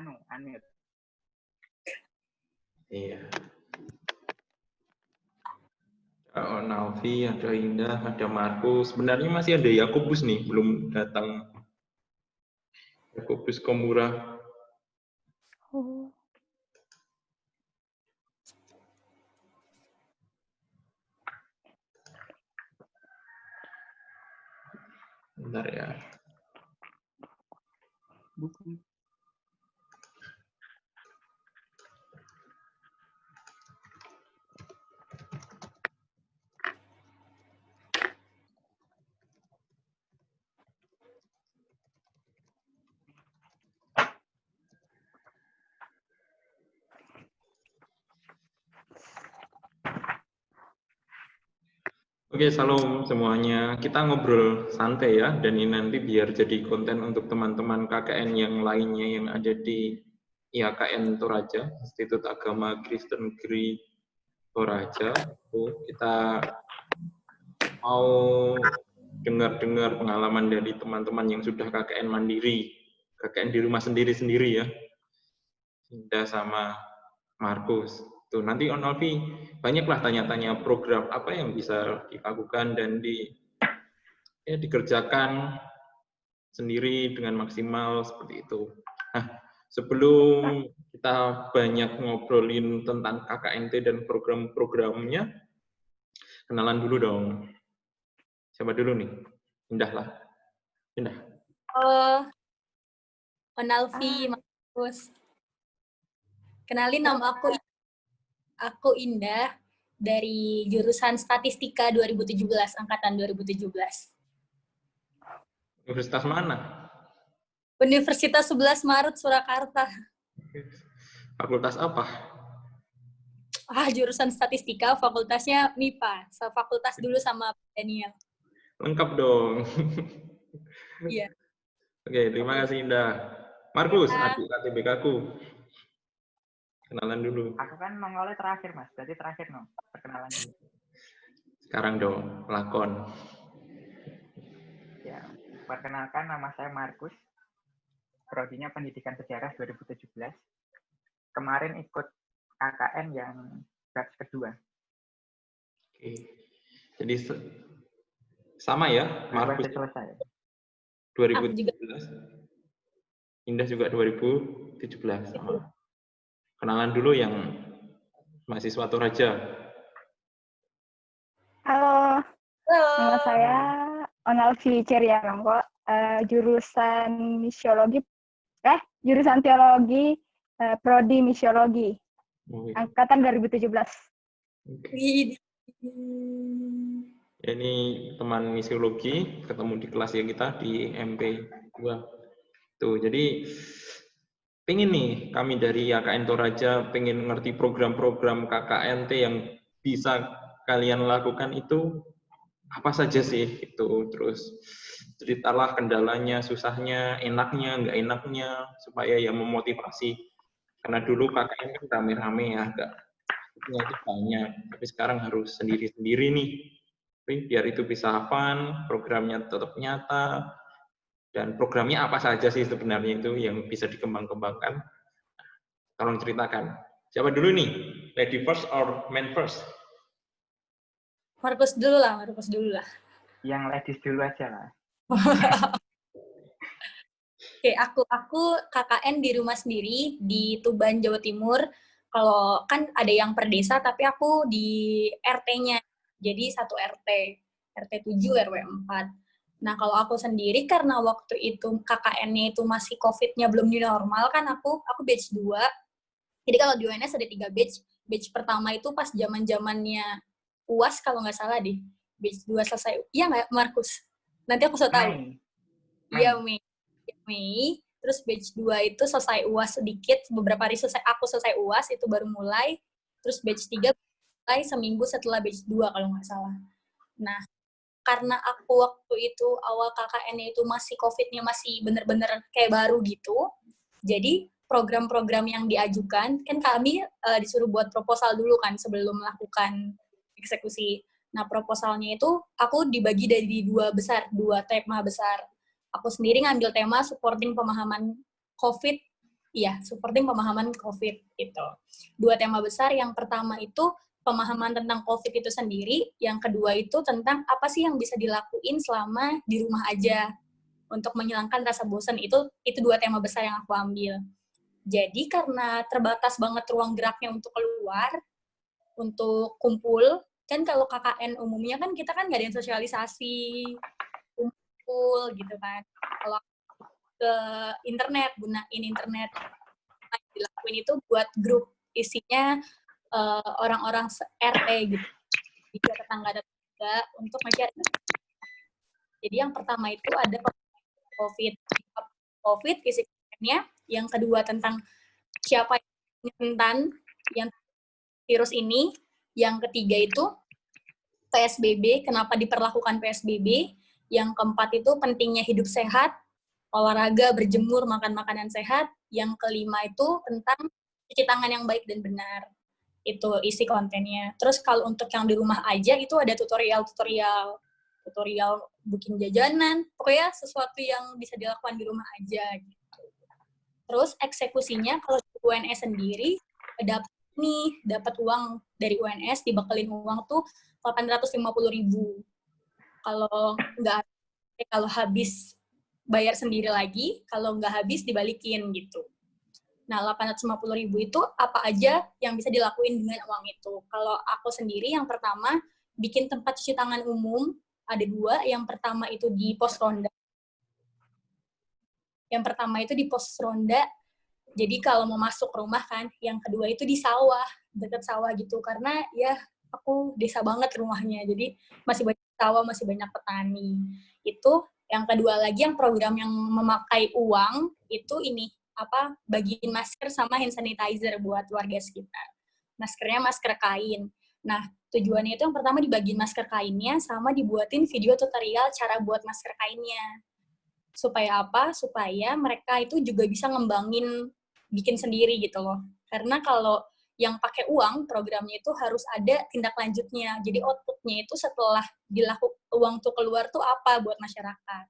unmute. Iya. Oh, Naofi, ada Indah, ada Markus. Sebenarnya masih ada Yakobus nih, belum datang. Yakobus Komura. Oh. Bentar ya. Buku. Oke, salam semuanya. Kita ngobrol santai ya, dan ini nanti biar jadi konten untuk teman-teman KKN yang lainnya yang ada di IAKN Toraja, Institut Agama Kristen Negeri Toraja. Kita mau dengar-dengar pengalaman dari teman-teman yang sudah KKN mandiri, KKN di rumah sendiri-sendiri ya. Indah sama Markus. Tuh, nanti On Alfi banyaklah tanya-tanya program apa yang bisa dilakukan dan dikerjakan sendiri dengan maksimal seperti itu. Nah, sebelum kita banyak ngobrolin tentang KKNT dan program-programnya, kenalan dulu dong. Siapa dulu nih? Indah lah. Indah. On Alfi, Markus. Kenalin, nama aku Indah dari jurusan Statistika 2017, angkatan 2017. Universitas mana? Universitas 11 Maret Surakarta. Fakultas apa? Jurusan Statistika, fakultasnya MIPA. Fakultas dulu sama Daniel. Lengkap dong. Iya. Oke, terima kasih Indah. Markus, adik KTBK aku. Kenalan dulu. Aku kan nongolnya terakhir, Mas. Berarti terakhir, no. Perkenalan dulu. Sekarang dong, lakon. Ya, perkenalkan nama saya Markus. Prodinya Pendidikan Sejarah 2017. Kemarin ikut KKN yang batch kedua. Oke. Jadi sama ya, Markus. Selesai. 2017. Indah juga 2017 sama. Kenalan dulu yang mahasiswa Toraja. Halo, nama saya Onalfi Ceriarongko, jurusan teologi, prodi misiologi, angkatan 2017. Okay. Ini teman misiologi, ketemu di kelas ya kita di MP2. Tuh, jadi pengen nih kami dari IAKN Toraja pengen ngerti program-program KKNT yang bisa kalian lakukan itu apa saja sih itu, terus ceritalah kendalanya, susahnya, enaknya, nggak enaknya, supaya ya memotivasi. Karena dulu KKN kan rame-rame ya, itu banyak, tapi sekarang harus sendiri-sendiri nih. Tapi biar itu bisa fun, programnya tetap nyata, dan programnya apa saja sih sebenarnya itu yang bisa dikembang-kembangkan. Tolong ceritakan. Siapa dulu nih? Lady first or man first? Markus dulu lah. Yang ladies dulu aja lah. Oke, aku KKN di rumah sendiri di Tuban, Jawa Timur. Kalau kan ada yang per desa, tapi aku di RT-nya. Jadi satu RT 7, RW 4. Nah, kalau aku sendiri karena waktu itu KKN-nya itu masih COVID-nya belum new normal kan aku batch 2. Jadi kalau di UNS ada 3 batch. Batch pertama itu pas zaman-zamannya UAS kalau nggak salah deh. Batch 2 selesai. Iya nggak, Markus? Nanti aku tahu. Iya, Mei. Terus batch 2 itu selesai UAS sedikit, beberapa hari aku selesai UAS itu baru mulai. Terus batch 3 mulai seminggu setelah batch 2 kalau nggak salah. Nah, karena aku waktu itu awal KKN-nya itu masih COVID-nya masih bener-bener kayak baru gitu. Jadi program-program yang diajukan, kan kami disuruh buat proposal dulu kan sebelum melakukan eksekusi. Nah, proposalnya itu aku dibagi dari 2 tema besar. Aku sendiri ngambil tema supporting pemahaman COVID Iya, supporting pemahaman COVID itu. 2 tema besar, yang pertama itu pemahaman tentang COVID itu sendiri, yang kedua itu tentang apa sih yang bisa dilakuin selama di rumah aja untuk menghilangkan rasa bosan. Itu 2 tema besar yang aku ambil. Jadi karena terbatas banget ruang geraknya untuk keluar, untuk kumpul, kan kalau KKN umumnya kan kita kan nggak ada yang sosialisasi, kumpul gitu kan. Kalau ke internet, gunain internet, dilakuin itu buat grup, isinya orang-orang RT gitu, juga tetangga-tetangga untuk nge-share. Jadi yang pertama itu ada COVID isi kontennya, yang kedua tentang siapa yang rentan yang virus ini, yang ketiga itu PSBB, kenapa diperlakukan PSBB, yang keempat itu pentingnya hidup sehat, olahraga, berjemur, makan makanan sehat, yang kelima itu tentang cuci tangan yang baik dan benar. Itu isi kontennya. Terus kalau untuk yang di rumah aja itu ada tutorial bikin jajanan, pokoknya sesuatu yang bisa dilakukan di rumah aja gitu. Terus eksekusinya kalau di UNS sendiri dapat uang dari UNS, dibekelin uang tuh 850.000. Kalau habis bayar sendiri lagi, kalau nggak habis dibalikin gitu. Nah, 850.000 itu apa aja yang bisa dilakuin dengan uang itu? Kalau aku sendiri, yang pertama, bikin tempat cuci tangan umum, ada 2. Yang pertama itu di pos ronda. Jadi kalau mau masuk rumah kan, yang kedua itu di sawah, dekat sawah gitu. Karena ya aku desa banget rumahnya, jadi masih banyak sawah, masih banyak petani. Itu yang kedua lagi, yang program yang memakai uang, itu ini, bagiin masker sama hand sanitizer buat warga sekitar. Maskernya masker kain. Nah, tujuannya itu yang pertama dibagiin masker kainnya, sama dibuatin video tutorial cara buat masker kainnya. Supaya apa? Supaya mereka itu juga bisa ngembangin bikin sendiri gitu loh. Karena kalau yang pakai uang, programnya itu harus ada tindak lanjutnya. Jadi outputnya itu setelah uang tuh keluar tuh apa buat masyarakat.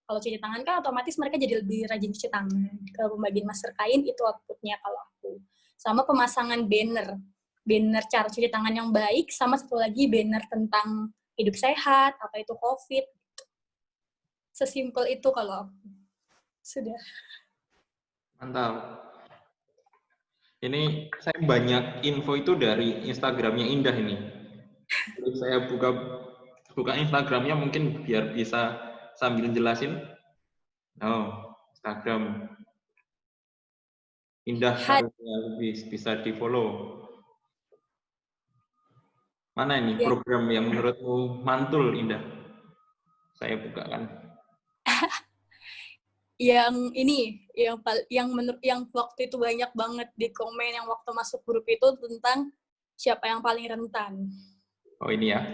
Kalau cuci tangan kan otomatis mereka jadi lebih rajin cuci tangan. Kalau pembagian masker kain itu outputnya kalau aku. Sama pemasangan banner cara cuci tangan yang baik, sama satu lagi banner tentang hidup sehat, apa itu COVID. Sesimpel itu kalau aku. Sudah. Mantap. Ini saya banyak info itu dari Instagramnya Indah ini. Jadi saya buka Instagramnya mungkin biar bisa sambil jelasin. Oh, Instagram Indah Karunia Lubis, bisa di-follow. Mana ini program yang menurutmu mantul, Indah? Saya bukakan. yang waktu itu banyak banget di komen yang waktu masuk grup itu tentang siapa yang paling rentan. Oh, ini ya.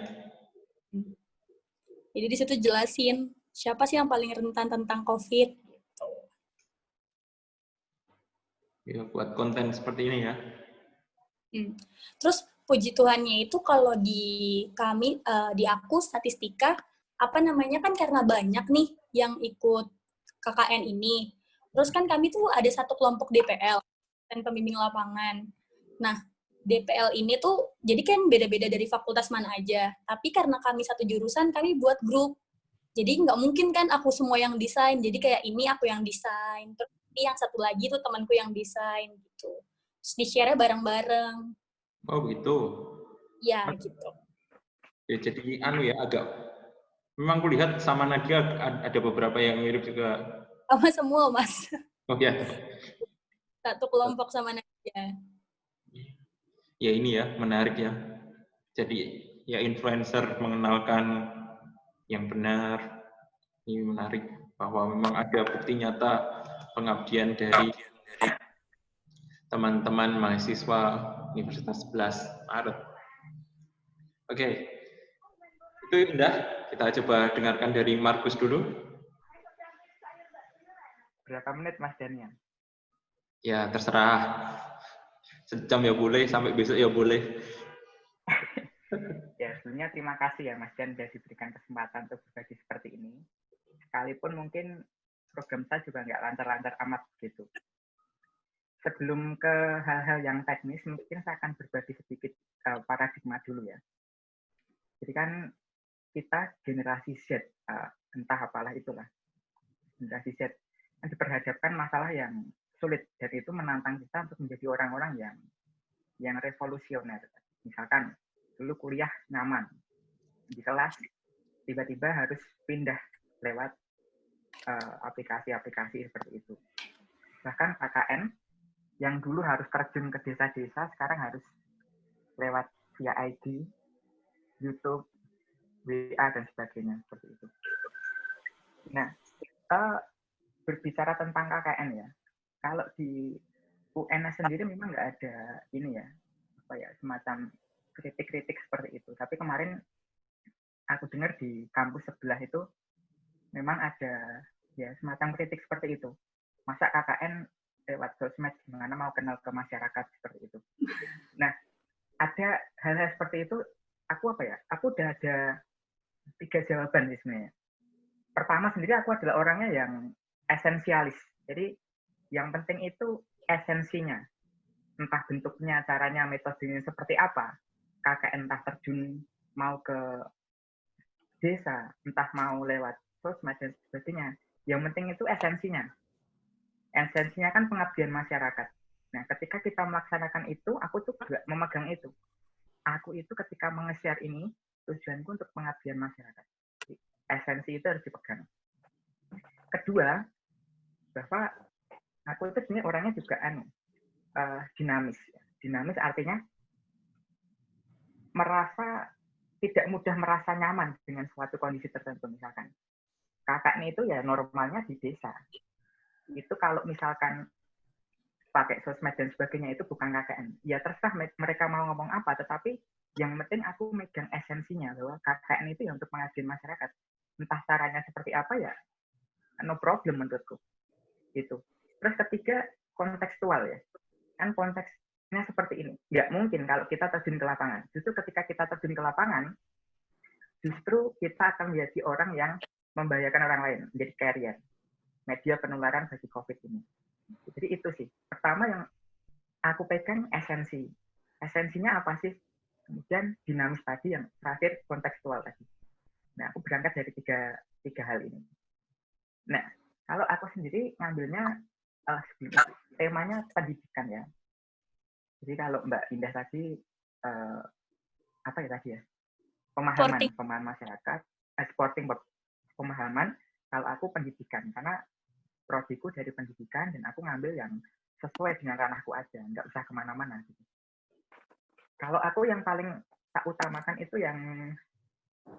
Jadi di situ jelasin siapa sih yang paling rentan tentang COVID. Ya, buat konten seperti ini ya. Terus puji Tuhannya itu kalau di aku statistika kan karena banyak nih yang ikut KKN ini. Terus kan kami tuh ada satu kelompok DPL dan pembimbing lapangan. Nah, DPL ini tuh jadi kan beda-beda dari fakultas mana aja. Tapi karena kami satu jurusan, kami buat grup. Jadi nggak mungkin kan aku semua yang desain. Jadi kayak ini aku yang desain. Terus ini yang satu lagi tuh temanku yang desain gitu. Terus di-share bareng-bareng. Oh gitu. Ya gitu. Ya, jadi agak. Memang kulihat sama Nadia ada beberapa yang mirip juga. Sama semua, Mas. Oh ya. Satu kelompok sama Nadia. Ya ini ya, menarik ya. Jadi ya influencer mengenalkan yang benar. Ini menarik bahwa memang ada bukti nyata pengabdian dari teman-teman mahasiswa Universitas 11 Maret. Oke. Itu Indah. Kita coba dengarkan dari Markus dulu. Berapa menit Mas Danian? Ya, terserah. Sejam ya boleh, sampai besok ya boleh. Ya, sebelumnya terima kasih ya Mas Dan sudah diberikan kesempatan untuk berbagi seperti ini. Sekalipun mungkin program saya juga nggak lancar-lancar amat gitu. sebelum ke hal-hal yang teknis, mungkin saya akan berbagi sedikit paradigma dulu ya. Jadi kan kita generasi Z, entah apalah itulah, generasi Z, yang diperhadapkan masalah yang sulit, dan itu menantang kita untuk menjadi orang-orang yang revolusioner. Misalkan dulu kuliah nyaman, di kelas tiba-tiba harus pindah lewat aplikasi-aplikasi seperti itu. Bahkan KKN yang dulu harus terjun ke desa-desa, sekarang harus lewat via ID, YouTube, WA, dan sebagainya, seperti itu. Nah, berbicara tentang KKN ya, kalau di UN sendiri memang nggak ada ini ya, semacam kritik-kritik seperti itu. Tapi kemarin aku dengar di kampus sebelah itu memang ada ya semacam kritik seperti itu. Masa KKN lewat sosmed, gimana mau kenal ke masyarakat seperti itu. Nah, ada hal-hal seperti itu, aku udah ada 3 jawaban sih sebenarnya. Pertama sendiri aku adalah orangnya yang esensialis. Jadi yang penting itu esensinya. Entah bentuknya, caranya, metodenya seperti apa. KKN entah terjun mau ke desa, entah mau lewat sosmed dan sebagainya. Yang penting itu esensinya. Esensinya kan pengabdian masyarakat. Nah, ketika kita melaksanakan itu, aku tuh juga memegang itu. Aku itu ketika menge-share ini, tujuanku untuk pengabdian masyarakat. Esensi itu harus dipegang. Kedua, bahwa aku itu sebenarnya orangnya juga dinamis. Dinamis artinya tidak mudah merasa nyaman dengan suatu kondisi tertentu. Misalkan KKN itu ya normalnya di desa. Itu kalau misalkan pakai sosmed dan sebagainya itu bukan KKN. Ya terserah mereka mau ngomong apa, tetapi yang penting aku megang esensinya bahwa KKN itu ya untuk mengabdikan masyarakat. Entah caranya seperti apa ya, no problem menurutku. Gitu. Terus ketiga, kontekstual ya. Kan konteksnya seperti ini. Nggak mungkin kalau kita terjun ke lapangan. Justru ketika kita terjun ke lapangan, justru kita akan menjadi orang yang membahayakan orang lain, menjadi carrier. Media penularan bagi COVID ini. Jadi itu sih. Pertama yang aku pegang esensi. Esensinya apa sih? Kemudian dinamis tadi, yang terakhir kontekstual tadi. Nah, aku berangkat dari tiga hal ini. Nah, kalau aku sendiri ngambilnya temanya pendidikan ya. Jadi kalau Mbak Indah tadi apa ya tadi ya? Pemahaman masyarakat, sporting pemahaman. Kalau aku pendidikan, karena prodiku dari pendidikan dan aku ngambil yang sesuai dengan ranahku aja, nggak usah kemana-mana. Gitu. Kalau aku yang paling tak utamakan itu yang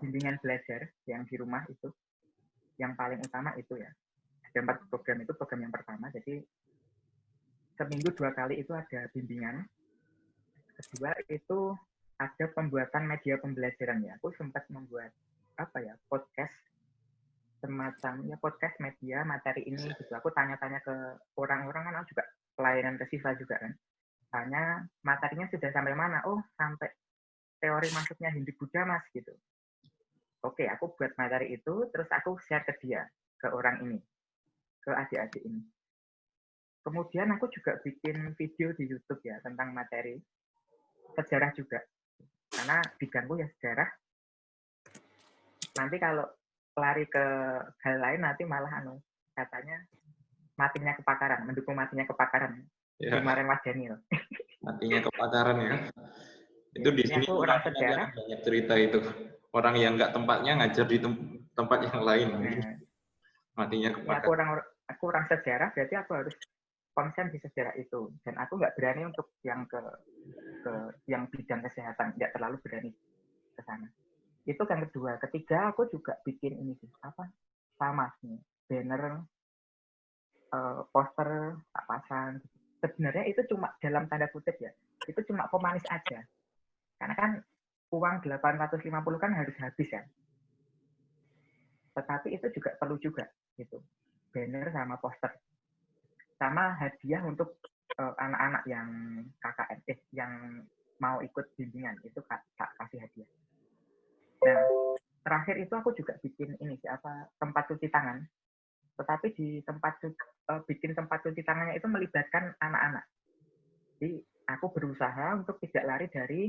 bimbingan belajar yang di rumah itu, yang paling utama itu ya. Ada 4 program, itu program yang pertama, jadi seminggu 2 kali itu ada bimbingan. Kedua itu ada pembuatan media pembelajaran ya. Aku sempat membuat podcast, semacam ya podcast media materi ini gitu. Aku tanya-tanya ke orang-orang, kan aku juga pelayanan ke siswa juga kan. Tanya materinya sudah sampai mana? Oh, sampai teori masuknya Hindu Buddha Mas gitu. Oke, aku buat materi itu, terus aku share ke dia, ke orang ini, ke adik-adik ini. Kemudian aku juga bikin video di YouTube ya tentang materi sejarah juga. Karena bidangku ya sejarah. Nanti kalau lari ke hal lain nanti malah katanya matinya kepakaran, mendukung matinya kepakaran. Ya. Kemarin Mas Daniel. Matinya kepakaran ya. Itu di sini aku orang sejarah. Banyak cerita itu. Orang yang nggak tempatnya ngajar di tempat yang lain. Matinya kepakaran. Aku orang sejarah, berarti aku harus konsen di sejarah itu. Dan aku nggak berani untuk yang ke yang bidang kesehatan, nggak terlalu berani ke sana. Itu yang kedua. Ketiga, aku juga bikin ini sih, sama sih, banner, poster, tak pasang. Sebenarnya itu cuma dalam tanda kutip ya, itu cuma pemanis aja. Karena kan uang 850 kan harus habis ya. Tetapi itu juga perlu juga, gitu. Banner sama poster. Sama hadiah untuk anak-anak yang KKN, yang mau ikut bimbingan, itu kasih hadiah. Nah, terakhir itu aku juga bikin ini tempat cuci tangan. Tetapi di tempat bikin tempat cuci tangannya itu melibatkan anak-anak. Jadi aku berusaha untuk tidak lari dari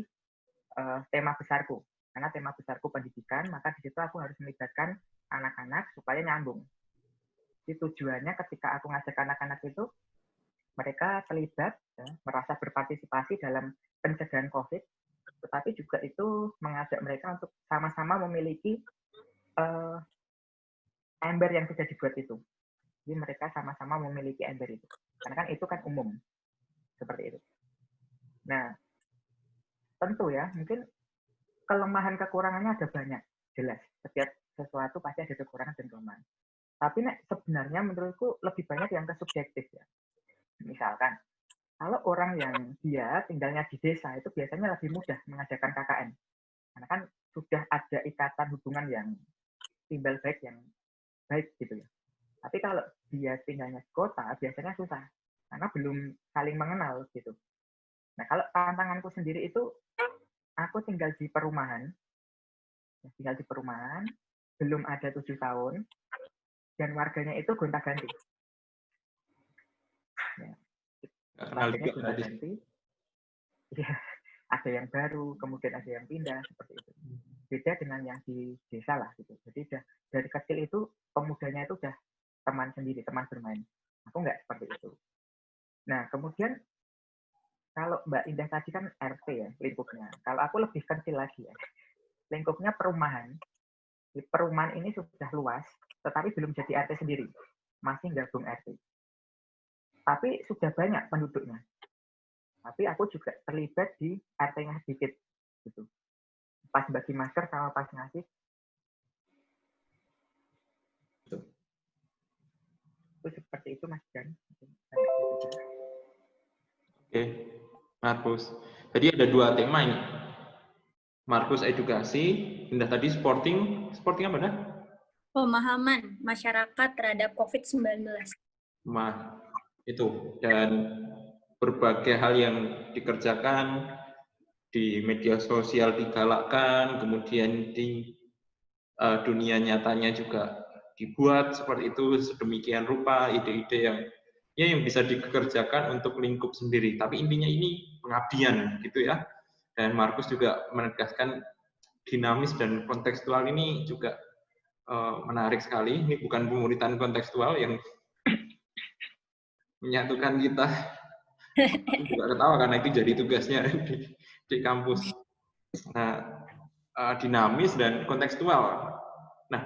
tema besarku. Karena tema besarku pendidikan, maka di situ aku harus melibatkan anak-anak supaya nyambung. Jadi tujuannya ketika aku ngajak anak-anak itu, mereka terlibat, ya, merasa berpartisipasi dalam pencegahan COVID, tetapi juga itu mengajak mereka untuk sama-sama memiliki ember yang sudah dibuat itu. Jadi mereka sama-sama memiliki ember itu. Karena kan itu kan umum. Seperti itu. Nah, tentu ya, mungkin kelemahan kekurangannya ada banyak. Jelas, setiap sesuatu pasti ada kekurangan dan kelemahan. Tapi sebenarnya menurutku lebih banyak yang kesubjektif ya. Misalkan, kalau orang yang dia tinggalnya di desa itu biasanya lebih mudah mengadakan KKN. Karena kan sudah ada ikatan hubungan yang timbal baik yang baik gitu ya. Tapi kalau dia tinggalnya di kota biasanya susah karena belum saling mengenal gitu. Nah kalau tantanganku sendiri itu aku tinggal di perumahan, belum ada 7 tahun dan warganya itu gonta-ganti. Ya. Warganya gonta-ganti. Ya, ada yang baru, kemudian ada yang pindah seperti itu. Beda dengan yang di desa lah gitu. Jadi udah dari kecil itu pemudanya itu udah teman sendiri, teman bermain. Aku nggak seperti itu. Nah, kemudian kalau Mbak Indah tadi kan RT ya, lingkupnya. Kalau aku lebih kecil lagi ya. Lingkupnya perumahan. Di perumahan ini sudah luas, tetapi belum jadi RT sendiri. Masih gabung RT. Tapi sudah banyak penduduknya. Tapi aku juga terlibat di RT-nya sedikit. Gitu. Pas bagi masker sama pas ngasih. Itu seperti itu Mas Jan. Oke, Markus. Jadi ada 2 tema ini. Markus edukasi, Indah tadi sporting apa dah? Pemahaman masyarakat terhadap COVID-19. Itu. Dan berbagai hal yang dikerjakan di media sosial digalakkan, kemudian di dunia nyatanya juga dibuat seperti itu sedemikian rupa, ide-ide yang bisa dikerjakan untuk lingkup sendiri. Tapi intinya ini pengabdian gitu ya. Dan Markus juga menegaskan dinamis dan kontekstual ini juga menarik sekali. Ini bukan pemuritan kontekstual yang menyatukan kita. Aku juga ketawa karena itu jadi tugasnya di kampus. Nah, dinamis dan kontekstual. Nah,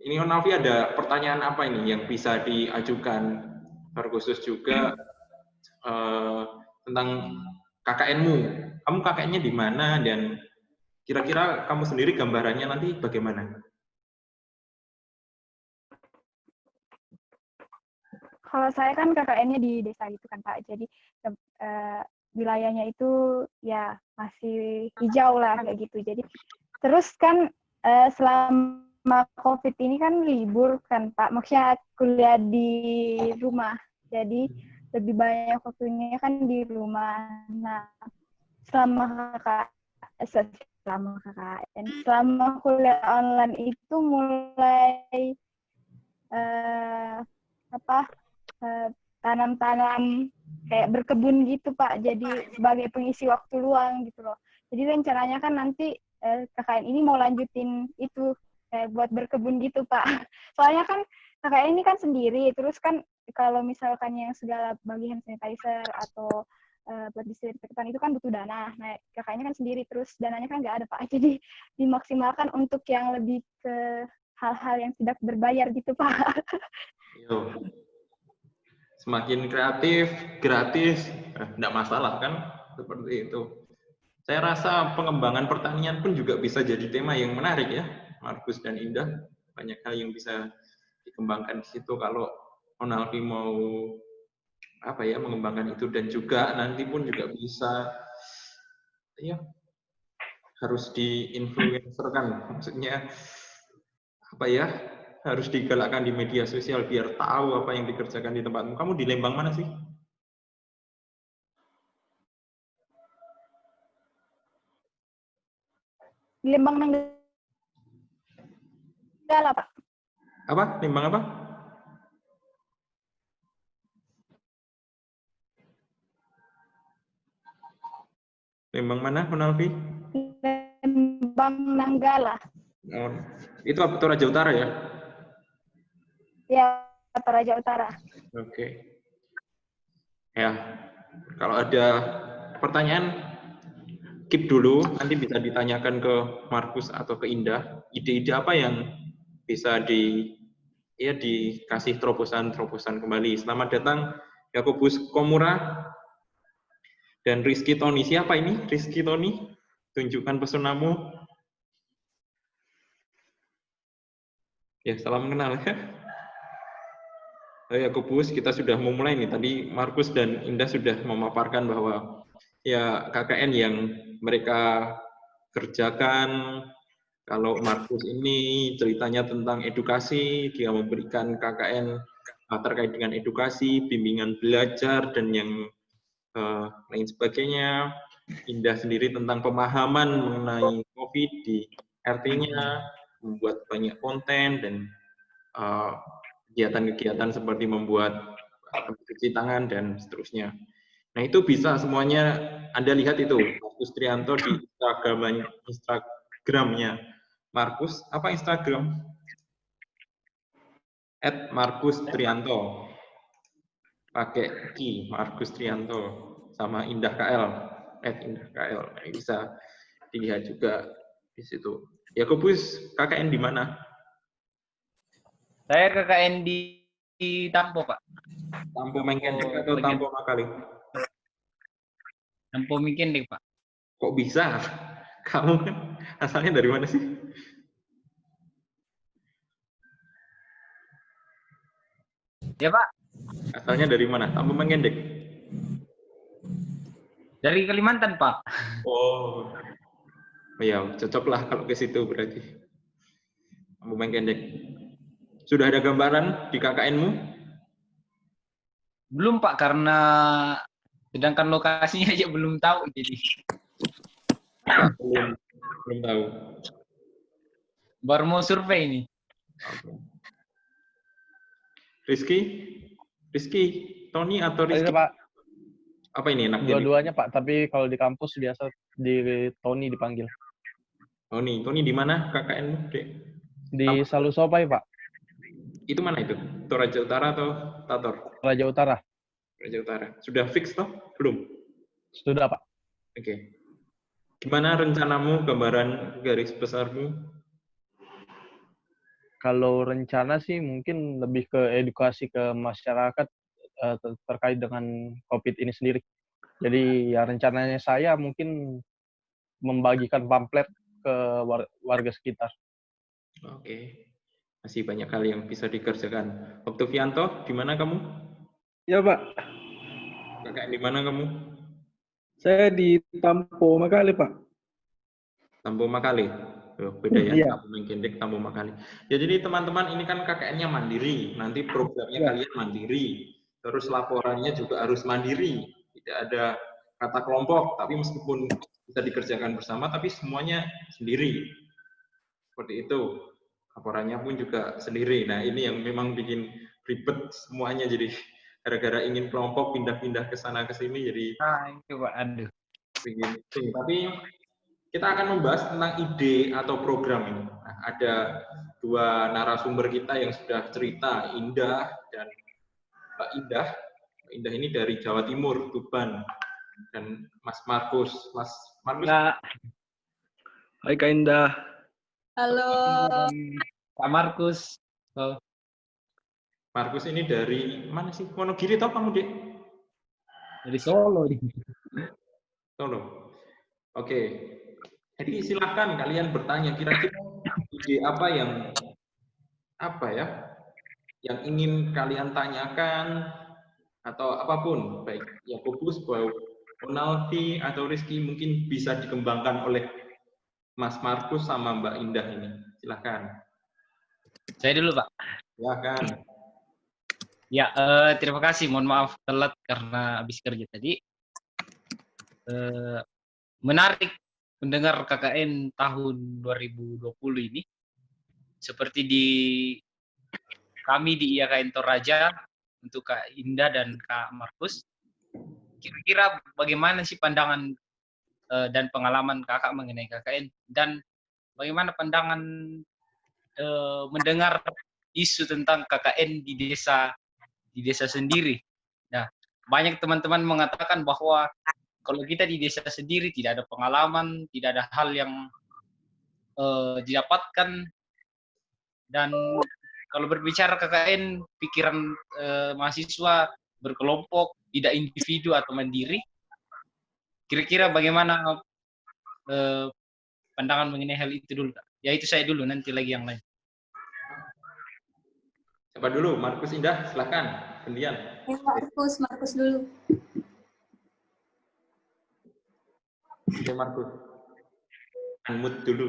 ini Onalvi ada pertanyaan apa ini yang bisa diajukan terkhusus juga tentang KKN-mu. Kamu KKN-nya di mana dan kira-kira kamu sendiri gambarannya nanti bagaimana? Kalau saya kan KKN-nya di desa gitu kan Pak, jadi wilayahnya itu ya masih hijau lah kayak gitu. Jadi terus kan selama COVID ini kan libur kan Pak, maksudnya kuliah di rumah, jadi lebih banyak waktunya kan di rumah. Nah selama KKN, selama kuliah online itu mulai tanam-tanam kayak berkebun gitu Pak, jadi sebagai pengisi waktu luang gitu loh. Jadi rencananya kan nanti KKN ini mau lanjutin itu buat berkebun gitu Pak. Soalnya kan KKN ini kan sendiri, terus kan kalau misalkan yang segala bagian sanitizer atau buat disinfektan itu kan butuh dana. Nah KKN ini kan sendiri, terus dananya kan nggak ada Pak. Jadi dimaksimalkan untuk yang lebih ke hal-hal yang tidak berbayar gitu Pak. Yo. Semakin kreatif, gratis, enggak masalah kan? Seperti itu. Saya rasa pengembangan pertanian pun juga bisa jadi tema yang menarik ya, Markus dan Indah. Banyak hal yang bisa dikembangkan di situ kalau Onalvi mau mengembangkan itu, dan juga nanti pun juga bisa ya harus diinfluencerkan, maksudnya harus digalakkan di media sosial biar tahu apa yang dikerjakan di tempatmu. Kamu di Lembang mana sih? Di Lembang Nanggala Pak. Apa? Lembang apa? Lembang mana, Monalvi? Lembang Nanggala. Oh, itu apa Toraja Utara ya? Ya, Toraja Utara. Oke. Ya, kalau ada pertanyaan, keep dulu, nanti bisa ditanyakan ke Markus atau ke Indah. Ide-ide apa yang bisa dikasih terobosan-terobosan kembali. Selamat datang Yakobus Komura dan Rizky Tony. Siapa ini Rizky Tony? Tunjukkan pesonamu. Ya, salam kenal ya. Yakobus, kita sudah memulai nih. Tadi Markus dan Indah sudah memaparkan bahwa ya KKN yang mereka kerjakan. Kalau Markus ini ceritanya tentang edukasi, dia memberikan KKN terkait dengan edukasi, bimbingan belajar, dan yang lain sebagainya. Indah sendiri tentang pemahaman mengenai COVID di RT-nya, membuat banyak konten, dan kegiatan-kegiatan seperti membuat cuci tangan, dan seterusnya. Nah, itu bisa semuanya Anda lihat itu, Markus Trianto di Instagramnya. Markus, apa Instagram? @Markus Trianto. Pakai Ki, Markus Trianto. Sama Indah KL, @Indah KL. Nah, bisa dilihat juga di situ. Yakobus, KKN di mana? Saya KKN di Tampo, Pak. Tampo Mengkendek atau Tampo Makali? Tampo Mengkendek, Pak. Kok bisa? Kamu kan asalnya dari mana sih? Ya, Pak. Asalnya dari mana? Tampo Mengkendek? Dari Kalimantan, Pak. Oh, ya cocok lah kalau ke situ berarti. Tampo Mengkendek. Sudah ada gambaran di KKN-mu? Belum, Pak, karena sedangkan lokasinya aja belum tahu, jadi Belum tahu. baru mau survei ini. Rizky, Tony atau Rizky? Ada, Pak. Apa ini enak? Dua-duanya, Pak. Tapi kalau di kampus biasa di Tony dipanggil. Tony di mana KKN-mu, Dek? Di Salusopai, Pak. Itu mana itu? Toraja Utara atau Tator? Toraja Utara. Toraja Utara. Sudah fix toh? Belum? Sudah, Pak. Oke. Gimana rencanamu, gambaran garis besarmu? Kalau rencana sih mungkin lebih ke edukasi ke masyarakat terkait dengan COVID ini sendiri. Jadi ya rencananya saya mungkin membagikan pamflet ke warga sekitar. Oke. Masih banyak hal yang bisa dikerjakan. Oktavianto, di mana kamu? Ya, Pak. KKN di mana kamu? Saya di Tampo Makali, Pak. Tampo Makali. Oh, beda ya, Iya. Tampo Mengkendek, Tampo Makali. Ya, jadi teman-teman ini kan KKN-nya mandiri. Nanti programnya kalian mandiri. Terus laporannya juga harus mandiri. Tidak ada kata kelompok, tapi meskipun bisa dikerjakan bersama, tapi semuanya sendiri. Seperti itu. Laporannya pun juga sendiri. Nah, ini yang memang bikin ribet semuanya. Jadi gara-gara ingin kelompok pindah-pindah ke sana ke sini, jadi itu, Pak. Aduh. bikin. Tapi kita akan membahas tentang ide atau program ini. Nah, ada dua narasumber kita yang sudah cerita, Indah dan Mbak Indah. Mbak Indah ini dari Jawa Timur, Tuban, dan Mas Markus. Mas Markus. Ya. Hai Kak Indah. Halo. Pak Markus. Oh. Markus ini dari mana sih? Wonogiri tau kamu, Dek? Dari Solo. Solo. Oke. Jadi silahkan kalian bertanya kira-kira ide apa yang ingin kalian tanyakan atau apapun, baik Yakobus, Ronaldi atau Rizky, mungkin bisa dikembangkan oleh Mas Markus sama Mbak Indah ini. Silahkan. Saya dulu, Pak. Silahkan. Ya, terima kasih. Mohon maaf telat karena habis kerja tadi. Menarik mendengar KKN tahun 2020 ini. Seperti kami di IAKN Toraja, untuk Kak Indah dan Kak Markus, kira-kira bagaimana sih pandangan dan pengalaman kakak mengenai KKN, dan bagaimana pandangan mendengar isu tentang KKN di desa sendiri. Nah, banyak teman-teman mengatakan bahwa kalau kita di desa sendiri tidak ada pengalaman, tidak ada hal yang didapatkan, dan kalau berbicara KKN, pikiran mahasiswa berkelompok, tidak individu atau mandiri. Kira-kira bagaimana pandangan mengenai hal itu dulu? Ya itu saya dulu, nanti lagi yang lain. Siapa dulu? Markus Indah, silakan. Gantian. Markus dulu. Oke, Markus. Unmute dulu.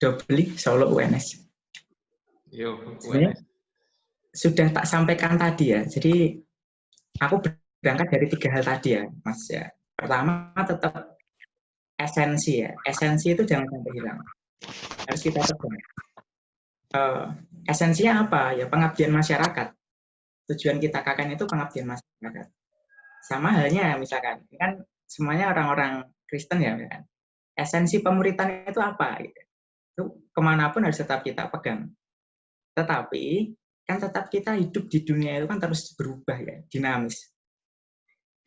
Doblik Solo UNS. Yo, UNS. Sudah tak sampaikan tadi ya. Jadi aku berangkat dari 3 hal tadi ya, Mas ya. Pertama tetap esensi ya. Esensi itu jangan sampai hilang. Harus kita pegang. Esensinya apa? Ya pengabdian masyarakat. Tujuan kita KKN itu pengabdian masyarakat. Sama halnya misalkan, kan semuanya orang-orang Kristen ya kan. Esensi pemuritan itu apa? Gitu. Itu kemanapun harus tetap kita pegang. Tetapi kan tetap kita hidup di dunia itu kan terus berubah ya, dinamis.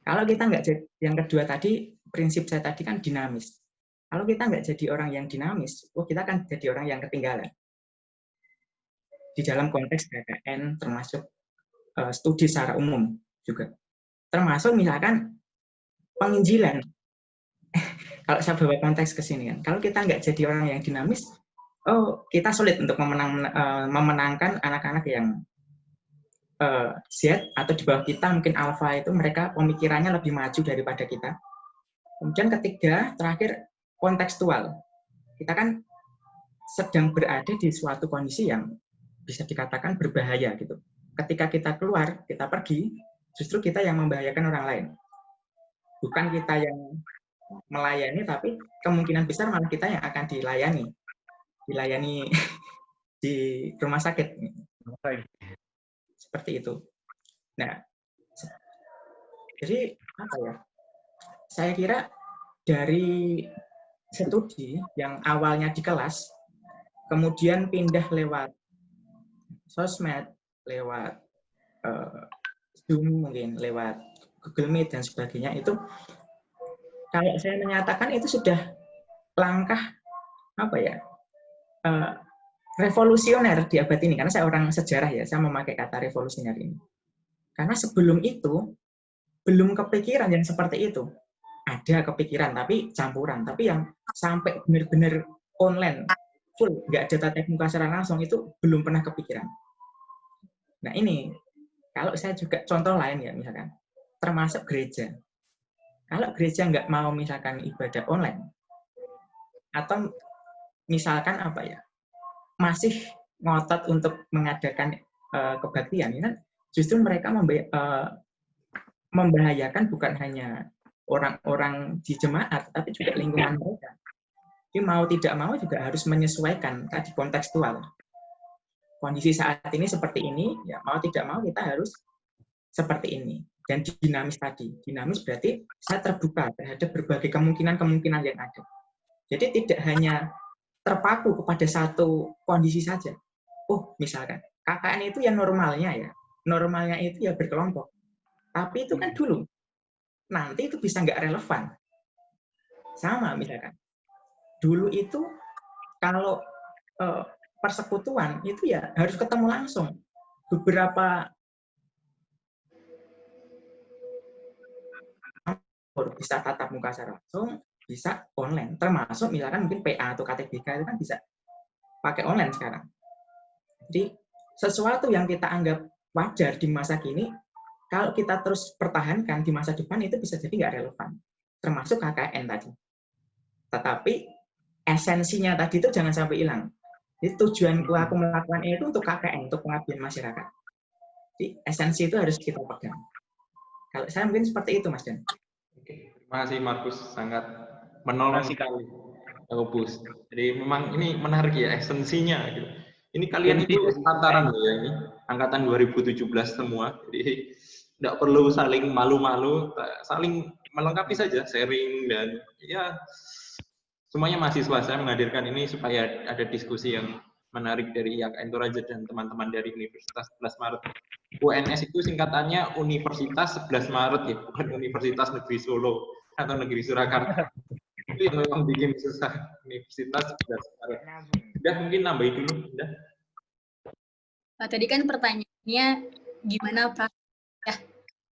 Kalau kita nggak jadi, yang kedua tadi, prinsip saya tadi kan dinamis. Kalau kita nggak jadi orang yang dinamis, kita kan jadi orang yang ketinggalan. Di dalam konteks KKN termasuk studi secara umum juga. Termasuk misalkan penginjilan. Kalau saya bawa konteks ke sini kan, kalau kita nggak jadi orang yang dinamis, kita sulit untuk memenangkan anak-anak yang Z atau di bawah kita, mungkin alpha itu mereka pemikirannya lebih maju daripada kita. Kemudian ketiga, terakhir kontekstual. Kita kan sedang berada di suatu kondisi yang bisa dikatakan berbahaya gitu. Ketika kita keluar, kita pergi, justru kita yang membahayakan orang lain. Bukan kita yang melayani, tapi kemungkinan besar malah kita yang akan dilayani di rumah sakit. Seperti itu. Nah, jadi apa ya? Saya kira dari studi yang awalnya di kelas, kemudian pindah lewat sosmed, lewat Zoom mungkin, lewat Google Meet dan sebagainya, itu kalau saya menyatakan itu sudah langkah apa ya, revolusioner di abad ini, karena saya orang sejarah ya, saya memakai kata revolusioner ini. Karena sebelum itu belum kepikiran yang seperti itu. Ada kepikiran tapi campuran, tapi yang sampai benar-benar online full, nggak ada tatap muka secara langsung, itu belum pernah kepikiran. Nah ini kalau saya juga contoh lain ya, misalkan termasuk gereja. Kalau gereja nggak mau misalkan ibadah online, atau misalkan apa ya, masih ngotot untuk mengadakan kebaktian, ya kan? Justru mereka membahayakan bukan hanya orang-orang di jemaat, tapi juga lingkungan mereka. Jadi mau tidak mau juga harus menyesuaikan tadi kontekstual. Kondisi saat ini seperti ini, ya mau tidak mau kita harus seperti ini. Dan dinamis tadi. Dinamis berarti saya terbuka terhadap berbagai kemungkinan-kemungkinan yang ada. Jadi tidak hanya terpaku kepada satu kondisi saja. Misalkan KKN itu yang normalnya ya. Normalnya itu ya berkelompok. Tapi itu kan dulu. Nanti itu bisa nggak relevan. Sama misalkan. Dulu itu kalau persekutuan itu ya harus ketemu langsung. Beberapa bisa tatap muka secara langsung, bisa online. Termasuk misalkan mungkin PA atau KTBK itu kan bisa pakai online sekarang. Jadi sesuatu yang kita anggap wajar di masa kini, kalau kita terus pertahankan di masa depan itu bisa jadi nggak relevan. Termasuk KKN tadi. Tetapi esensinya tadi itu jangan sampai hilang. Jadi tujuanku aku melakukan itu untuk KKN, untuk pengabdian masyarakat. Jadi esensi itu harus kita pegang. Kalau saya mungkin seperti itu, Mas Dan. Oke, terima kasih Markus, sangat menolong sekali. Bus. Jadi memang ini menarik ya esensinya gitu. Ini kalian itu angkatan loh ya, ini angkatan 2017 semua. Jadi nggak perlu saling malu-malu, saling melengkapi saja, sharing dan ya semuanya mahasiswa. Saya menghadirkan ini supaya ada diskusi yang menarik dari YKN Toraja dan teman-teman dari Universitas 11 Maret. UNS itu singkatannya Universitas 11 Maret ya, bukan Universitas Negeri Solo atau Negeri Surakarta. Itu yang memang bikin susah, Universitas 11 Maret. Udah, mungkin nambahin dulu, udah. Nah, tadi kan pertanyaannya gimana Pak ya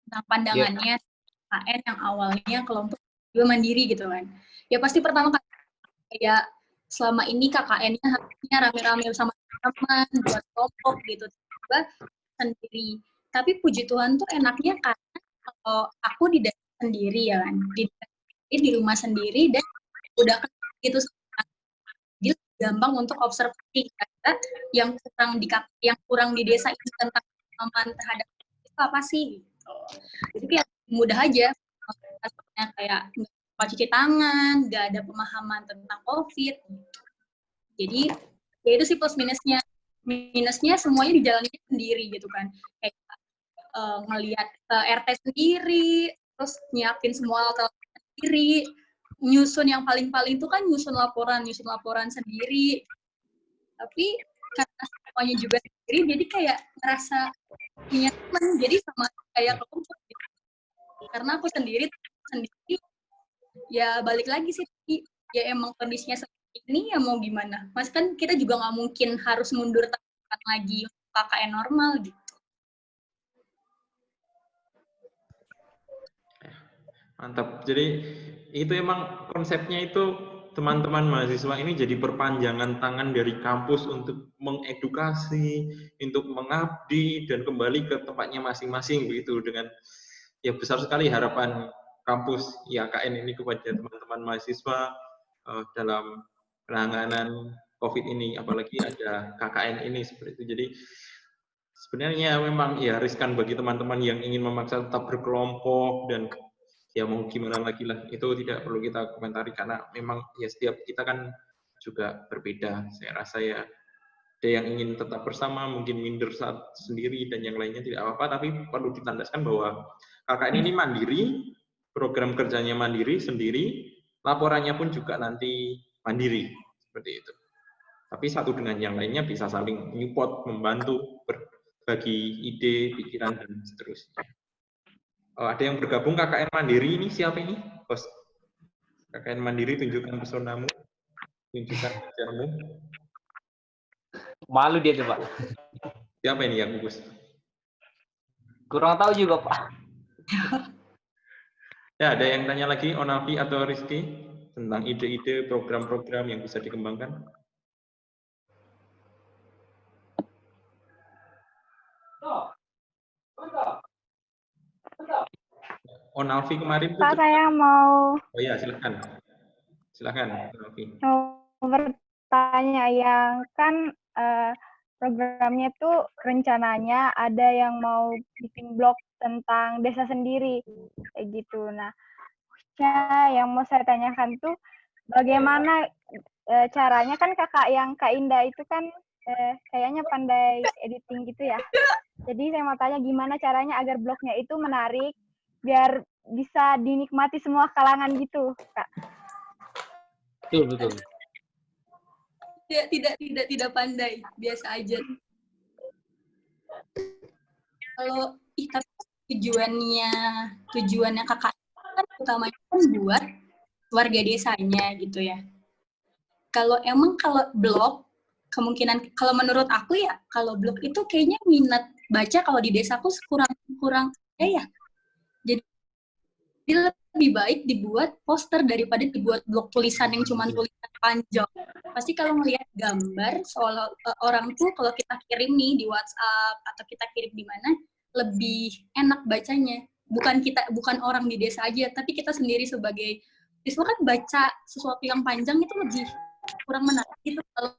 tentang pandangannya KKN yang awalnya kelompok juga mandiri gitu kan. Ya pasti pertama kali kayak selama ini KKN-nya harusnya rame-rame sama teman buat kelompok gitu, tiba sendiri. Tapi puji Tuhan tuh enaknya karena kalau aku di daerah sendiri ya kan, di rumah sendiri dan udah gitu jadi gampang untuk observasi karena yang kurang di desa itu tentang pemahaman terhadap itu apa sih gitu. Jadi kayak mudah aja kayak nggak cuci tangan, nggak ada pemahaman tentang COVID. Jadi ya itu sih plus minusnya. Minusnya semuanya dijalani sendiri gitu kan. Kayak ngelihat RT sendiri, terus nyiapin semua alat sendiri, nyusun yang paling-paling itu kan nyusun laporan sendiri. Tapi karena semuanya juga sendiri, jadi kayak ngerasa punya teman, jadi sama kayak kelompok gitu. Karena aku sendiri, ya balik lagi sih, ya emang kondisinya seperti ini, ya mau gimana. Mas kan kita juga nggak mungkin harus mundur lagi KKN normal gitu. Mantap. Jadi itu emang konsepnya itu teman-teman mahasiswa ini jadi perpanjangan tangan dari kampus untuk mengedukasi, untuk mengabdi dan kembali ke tempatnya masing-masing begitu dengan ya besar sekali harapan kampus YKN ini kepada teman-teman mahasiswa dalam penanganan COVID ini, apalagi ada KKN ini seperti itu. Jadi sebenarnya memang ya riskan bagi teman-teman yang ingin memaksa tetap berkelompok dan ya mau gimana lagi lah, itu tidak perlu kita komentari karena memang ya setiap kita kan juga berbeda. Saya rasa ya ada yang ingin tetap bersama, mungkin minder saat sendiri dan yang lainnya tidak apa-apa, tapi perlu ditandaskan bahwa KKN ini mandiri, program kerjanya mandiri sendiri, laporannya pun juga nanti mandiri seperti itu. Tapi satu dengan yang lainnya bisa saling menyupport, membantu, berbagi ide, pikiran dan seterusnya. Ada yang bergabung KKN Mandiri ini siapa ini? Bos. KKN Mandiri, tunjukkan pesonamu, tunjukkan ajarmu. Malu dia tuh, Pak. Siapa ini yang gugus? Kurang tahu juga, Pak. Ya, ada yang tanya lagi, Onavi atau Rizky, tentang ide-ide program-program yang bisa dikembangkan? Onalvi kemarin Pak, saya mau... Oh iya, silakan. Silakan, Onalvi. Mau bertanya yang kan programnya tuh rencananya ada yang mau bikin blog tentang desa sendiri, kayak gitu. Nah, yang mau saya tanyakan tuh bagaimana caranya, kan kakak yang Kak Indah itu kan kayaknya pandai editing gitu ya. Jadi saya mau tanya gimana caranya agar blognya itu menarik biar bisa dinikmati semua kalangan gitu, Kak. Betul. Tidak pandai, biasa aja. Kalau tapi tujuannya kakak kan utamanya kan buat warga desanya gitu ya. Kalau blog, kemungkinan kalau menurut aku ya, kalau blog itu kayaknya minat baca kalau di desaku kurang ya. Jadi lebih baik dibuat poster daripada dibuat blog tulisan yang cuma tulisan panjang. Pasti kalau melihat gambar soal orang tuh kalau kita kirim nih di WhatsApp atau kita kirim di mana lebih enak bacanya. Bukan orang di desa aja, tapi kita sendiri sebagai siswa kan baca sesuatu yang panjang itu lebih kurang menarik gitu kalau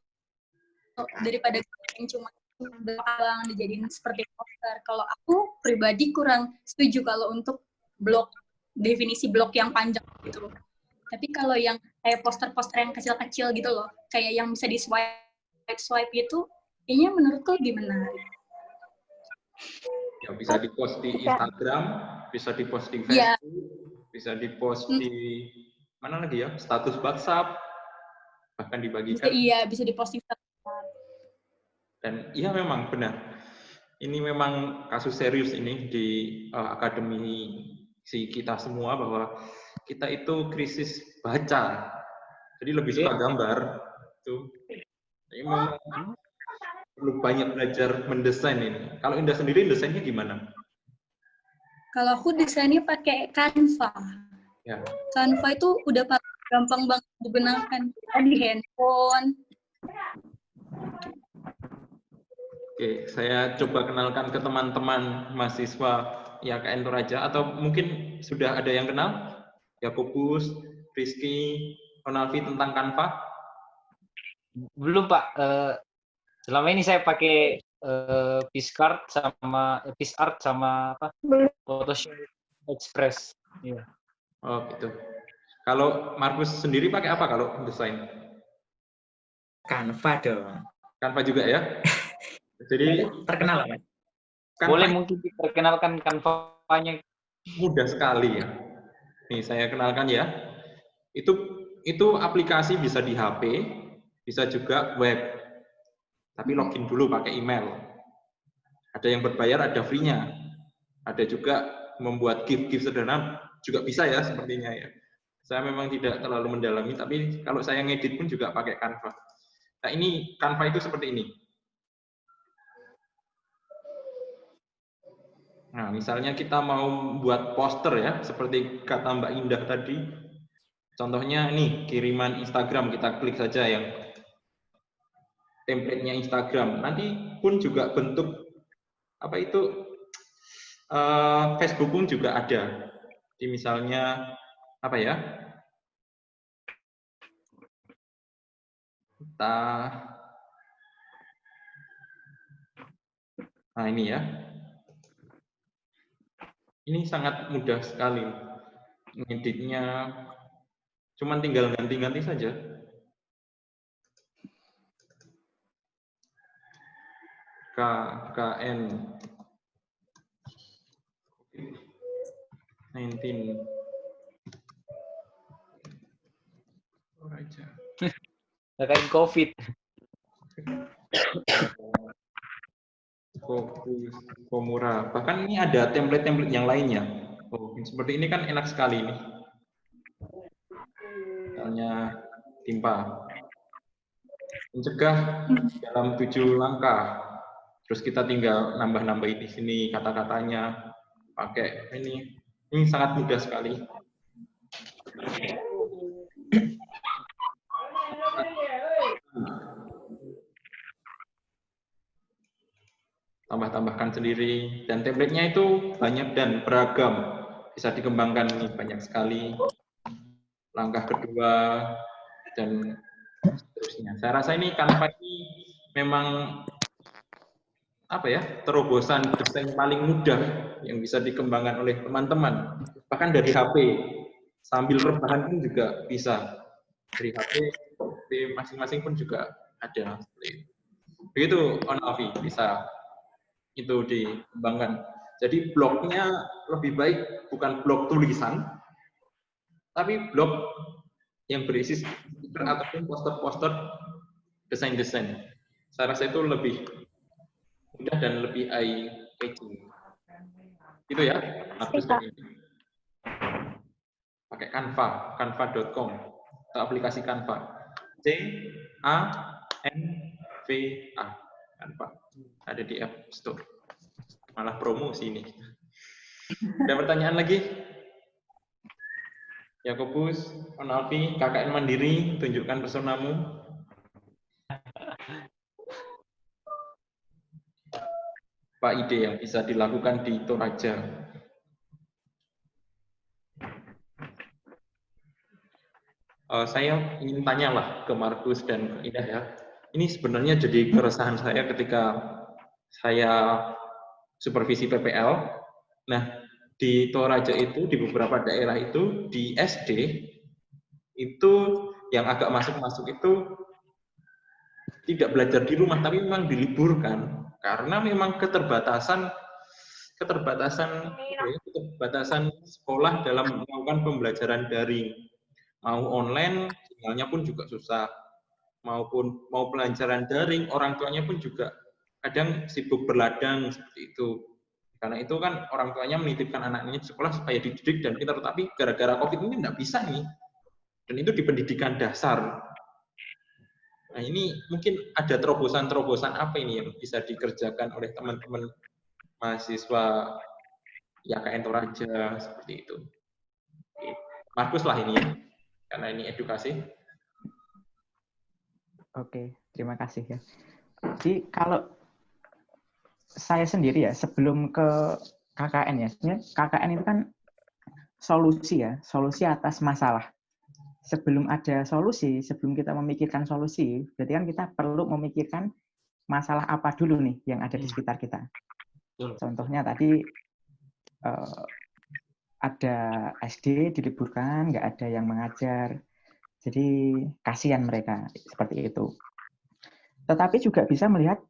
daripada yang cuma belakang dijadiin seperti poster. Kalau aku pribadi kurang setuju kalau untuk blog, definisi blog yang panjang gitu. Tapi kalau yang kayak poster-poster yang kecil-kecil gitu loh, kayak yang bisa di swipe gitu, kayaknya menurutku lebih menarik. Ya, bisa di-post di Bisa. Instagram, bisa di-post di Iya. Facebook, bisa di-post di mana lagi ya? Status WhatsApp, bahkan dibagikan. Bisa diposting. Dan iya memang benar. Ini memang kasus serius ini di akademi kita semua, bahwa kita itu krisis baca. Jadi lebih suka gambar. Itu. Jadi memang perlu banyak belajar mendesain ini. Kalau Indah sendiri desainnya gimana? Kalau aku desainnya pakai Canva. Ya. Canva itu udah gampang banget digunakan di handphone. Oke, saya coba kenalkan ke teman-teman mahasiswa IAKN Toraja, atau mungkin sudah ada yang kenal? Yakobus, Rizky, Ronalvi tentang Canva? Belum Pak. Selama ini saya pakai PicsArt sama apa? Photoshop Express. Iya. Oh gitu. Kalau Markus sendiri pakai apa kalau desain? Canva dong. Canva juga ya? Jadi terkenal kan? Boleh mungkin diperkenalkan Canva-nya. Mudah sekali ya. Nih saya kenalkan ya. Itu aplikasi bisa di HP, bisa juga web. Tapi login dulu pakai email. Ada yang berbayar, ada free-nya. Ada juga membuat GIF sederhana juga bisa ya sepertinya ya. Saya memang tidak terlalu mendalami, tapi kalau saya ngedit pun juga pakai Canva. Nah ini Canva itu seperti ini. Nah, misalnya kita mau buat poster ya, seperti kata Mbak Indah tadi. Contohnya nih, kiriman Instagram, kita klik saja yang template-nya Instagram. Nanti pun juga bentuk apa itu Facebook pun juga ada. Jadi misalnya apa ya? Nah, ini ya. Ini sangat mudah sekali ngeditnya, cuman tinggal ganti-ganti saja. KKN 19 Toraja. KKN COVID. Komura. Bahkan ini ada template-template yang lainnya. Oh, seperti ini kan enak sekali nih. Misalnya timpa. Mencegah dalam 7 langkah. Terus kita tinggal nambah-nambahin di sini kata-katanya. Pakai ini. Ini sangat mudah sekali. Tambah-tambahkan sendiri, dan template-nya itu banyak dan beragam, bisa dikembangkan nih, banyak sekali. Langkah kedua dan seterusnya. Saya rasa ini Canva ini memang apa ya, terobosan desain paling mudah yang bisa dikembangkan oleh teman-teman, bahkan dari HP sambil rebahan pun juga bisa. Dari HP masing-masing pun juga ada. Begitu Onavi, bisa itu dikembangkan. Jadi blognya lebih baik bukan blog tulisan, tapi blog yang berisi stiker ataupun poster-poster desain-desain. Saya rasa itu lebih mudah dan lebih eye-catching. Itu ya, pakai Canva, canva.com atau aplikasi Canva. C-A-N-V-A, Canva. Ada di App Store. Malah promosi ini. Ada pertanyaan lagi? Yakobus, Onalvi, KKN Mandiri, tunjukkan personamu. Apa ide yang bisa dilakukan di Toraja? Saya ingin tanyalah ke Markus dan ke Indah ya. Ini sebenarnya jadi keresahan saya ketika saya supervisi PPL. Nah, di Toraja itu, di beberapa daerah itu, di SD, itu yang agak masuk-masuk itu tidak belajar di rumah, tapi memang diliburkan. Karena memang keterbatasan keterbatasan sekolah dalam melakukan pembelajaran daring. Mau online, sinyalnya pun juga susah. Mau pelajaran daring, orang tuanya pun juga kadang sibuk berladang seperti itu. Karena itu kan orang tuanya menitipkan anaknya di sekolah supaya dididik dan pintar, tapi gara-gara COVID ini nggak bisa nih. Dan itu di pendidikan dasar. Nah ini mungkin ada terobosan-terobosan apa ini yang bisa dikerjakan oleh teman-teman mahasiswa YKN Toraja seperti itu. Markus lah ini ya, karena ini edukasi. Oke, terima kasih ya. Jadi kalau saya sendiri ya, sebelum ke KKN ya, sebenarnya KKN itu kan solusi atas masalah. Sebelum ada solusi, sebelum kita memikirkan solusi, berarti kan kita perlu memikirkan masalah apa dulu nih yang ada di sekitar kita. Contohnya tadi ada SD diliburkan, nggak ada yang mengajar, jadi kasihan mereka seperti itu. Tetapi juga bisa melihat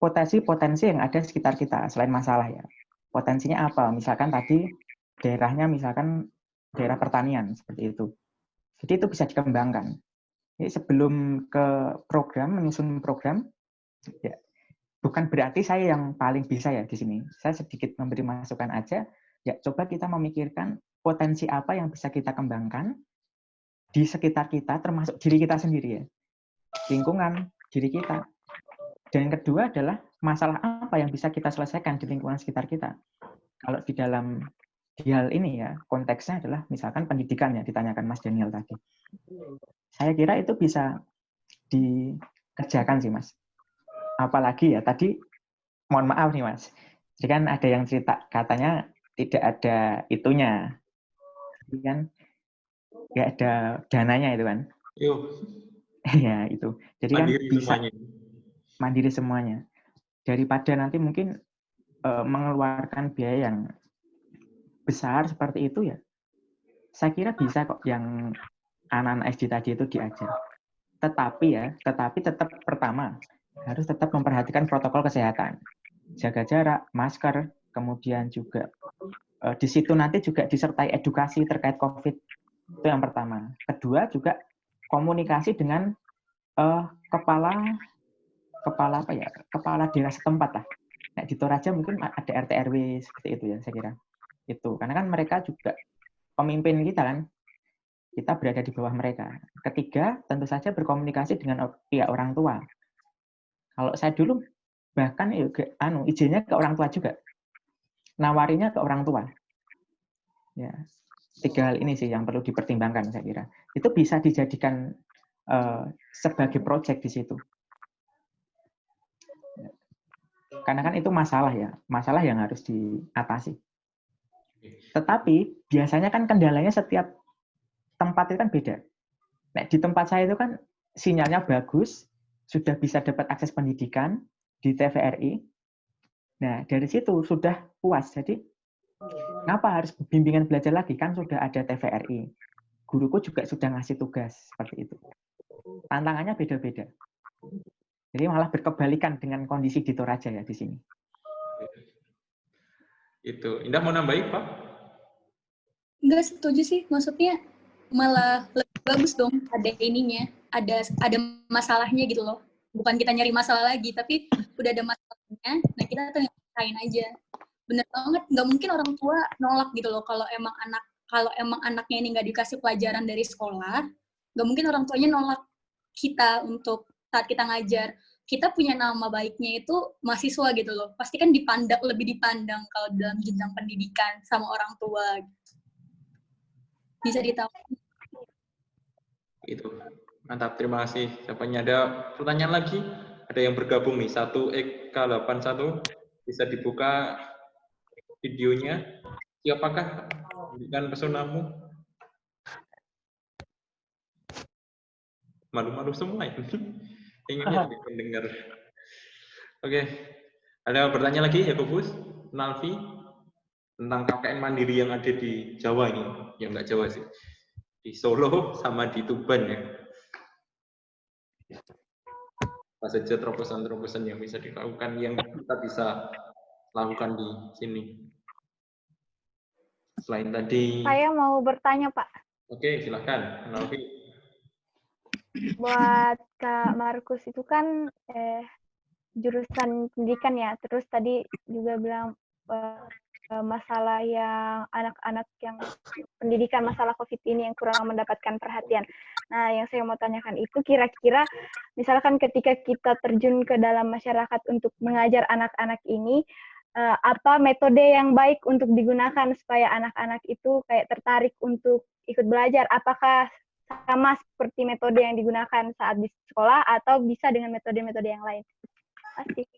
potensi-potensi yang ada di sekitar kita selain masalah ya. Potensinya apa? Misalkan tadi daerahnya misalkan daerah pertanian seperti itu. Jadi itu bisa dikembangkan. Jadi sebelum ke program, menyusun program, ya, bukan berarti saya yang paling bisa ya di sini. Saya sedikit memberi masukan aja. Ya, coba kita memikirkan potensi apa yang bisa kita kembangkan di sekitar kita, termasuk diri kita sendiri ya. Lingkungan, diri kita. Dan yang kedua adalah masalah apa yang bisa kita selesaikan di lingkungan sekitar kita. Kalau di hal ini ya, konteksnya adalah misalkan pendidikan ya, ditanyakan Mas Daniel tadi. Saya kira itu bisa dikerjakan sih Mas. Apalagi ya, tadi mohon maaf nih Mas, jadi kan ada yang cerita katanya tidak ada itunya. Jadi kan nggak ada dananya itu kan. Ya itu. Jadi mandiri kan bisa semuanya. Mandiri semuanya. Daripada nanti mungkin mengeluarkan biaya yang besar seperti itu ya, saya kira bisa kok yang anak-anak SD tadi itu diajar. Tetapi tetap pertama harus tetap memperhatikan protokol kesehatan, jaga jarak, masker, kemudian juga di situ nanti juga disertai edukasi terkait COVID, itu yang pertama. Kedua juga komunikasi dengan kepala daerah setempat lah. Nah, di Toraja mungkin ada RT RW seperti itu ya saya kira. Itu karena kan mereka juga pemimpin kita kan, kita berada di bawah mereka. Ketiga tentu saja berkomunikasi dengan pihak orang tua. Kalau saya dulu bahkan izinnya ke orang tua juga, nawarinya ke orang tua ya. 3 hal ini sih yang perlu dipertimbangkan saya kira. Itu bisa dijadikan sebagai proyek di situ karena kan itu masalah yang harus diatasi. Tetapi biasanya kan kendalanya setiap tempat itu kan beda. Nah, di tempat saya itu kan sinyalnya bagus, sudah bisa dapat akses pendidikan di TVRI. Nah, dari situ sudah puas. Jadi, kenapa harus bimbingan belajar lagi? Kan sudah ada TVRI. Guruku juga sudah ngasih tugas seperti itu. Tantangannya beda-beda. Jadi malah berkebalikan dengan kondisi di Toraja ya di sini. Itu. Indah mau nambahin, Pak? Enggak setuju sih, maksudnya malah lebih bagus dong ada ininya, ada masalahnya gitu loh. Bukan kita nyari masalah lagi, tapi udah ada masalahnya, nah kita tuh nyelesain aja. Bener banget, nggak mungkin orang tua nolak gitu loh kalau emang anaknya ini nggak dikasih pelajaran dari sekolah, nggak mungkin orang tuanya nolak kita untuk saat kita ngajar. Kita punya nama baiknya itu mahasiswa gitu loh. Pasti kan lebih dipandang kalau dalam jenjang pendidikan sama orang tua. Bisa ditahu. Itu. Mantap, terima kasih. Siapanya ada pertanyaan lagi? Ada yang bergabung nih, 1EK81. Bisa dibuka videonya. Siapakah? Berikan pesonamu. Malu-malu semua ya. Inginnya mendengar. Oke. Ada pertanyaan lagi, Yakobus? Nalvi? Tentang KKN mandiri yang ada di Jawa ini. Ya enggak Jawa sih. Di Solo sama di Tuban ya. Apa saja terobosan-terobosan yang bisa dilakukan yang kita bisa lakukan di sini. Selain tadi. Saya mau bertanya, Pak. Oke, silakan, Nalvi. Buat Kak Markus itu kan jurusan pendidikan ya, terus tadi juga bilang masalah yang anak-anak yang pendidikan masalah COVID ini yang kurang mendapatkan perhatian. Nah, yang saya mau tanyakan itu kira-kira misalkan ketika kita terjun ke dalam masyarakat untuk mengajar anak-anak ini, apa metode yang baik untuk digunakan supaya anak-anak itu kayak tertarik untuk ikut belajar? Apakah sama seperti metode yang digunakan saat di sekolah atau bisa dengan metode-metode yang lain? Pasti.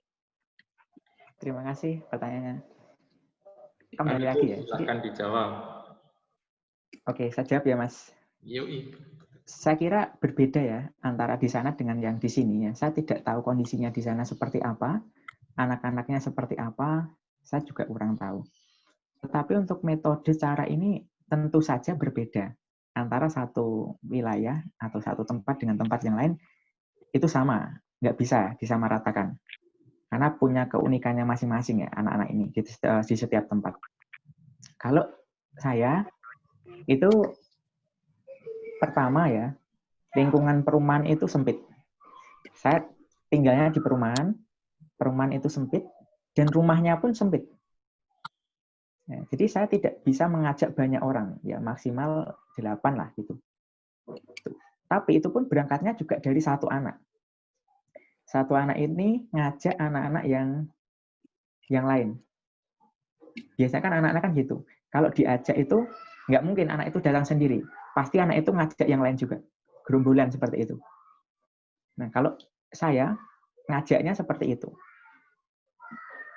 Terima kasih pertanyaannya. Kembali lagi ya. Silakan dijawab. Oke, saya jawab ya, Mas. Yoi. Saya kira berbeda ya antara di sana dengan yang di sini ya. Saya tidak tahu kondisinya di sana seperti apa, anak-anaknya seperti apa, saya juga kurang tahu. Tetapi untuk metode cara ini tentu saja berbeda antara satu wilayah atau satu tempat dengan tempat yang lain. Itu sama, nggak bisa disamaratakan. Karena punya keunikannya masing-masing ya anak-anak ini di setiap tempat. Kalau saya itu pertama ya, lingkungan perumahan itu sempit. Saya tinggalnya di perumahan itu sempit, dan rumahnya pun sempit. Ya, jadi saya tidak bisa mengajak banyak orang, ya maksimal 8 lah gitu. Tapi itu pun berangkatnya juga dari satu anak. Satu anak ini ngajak anak-anak yang lain. Biasanya kan anak-anak kan gitu. Kalau diajak itu, nggak mungkin anak itu datang sendiri. Pasti anak itu ngajak yang lain juga. Gerombolan seperti itu. Nah, kalau saya ngajaknya seperti itu.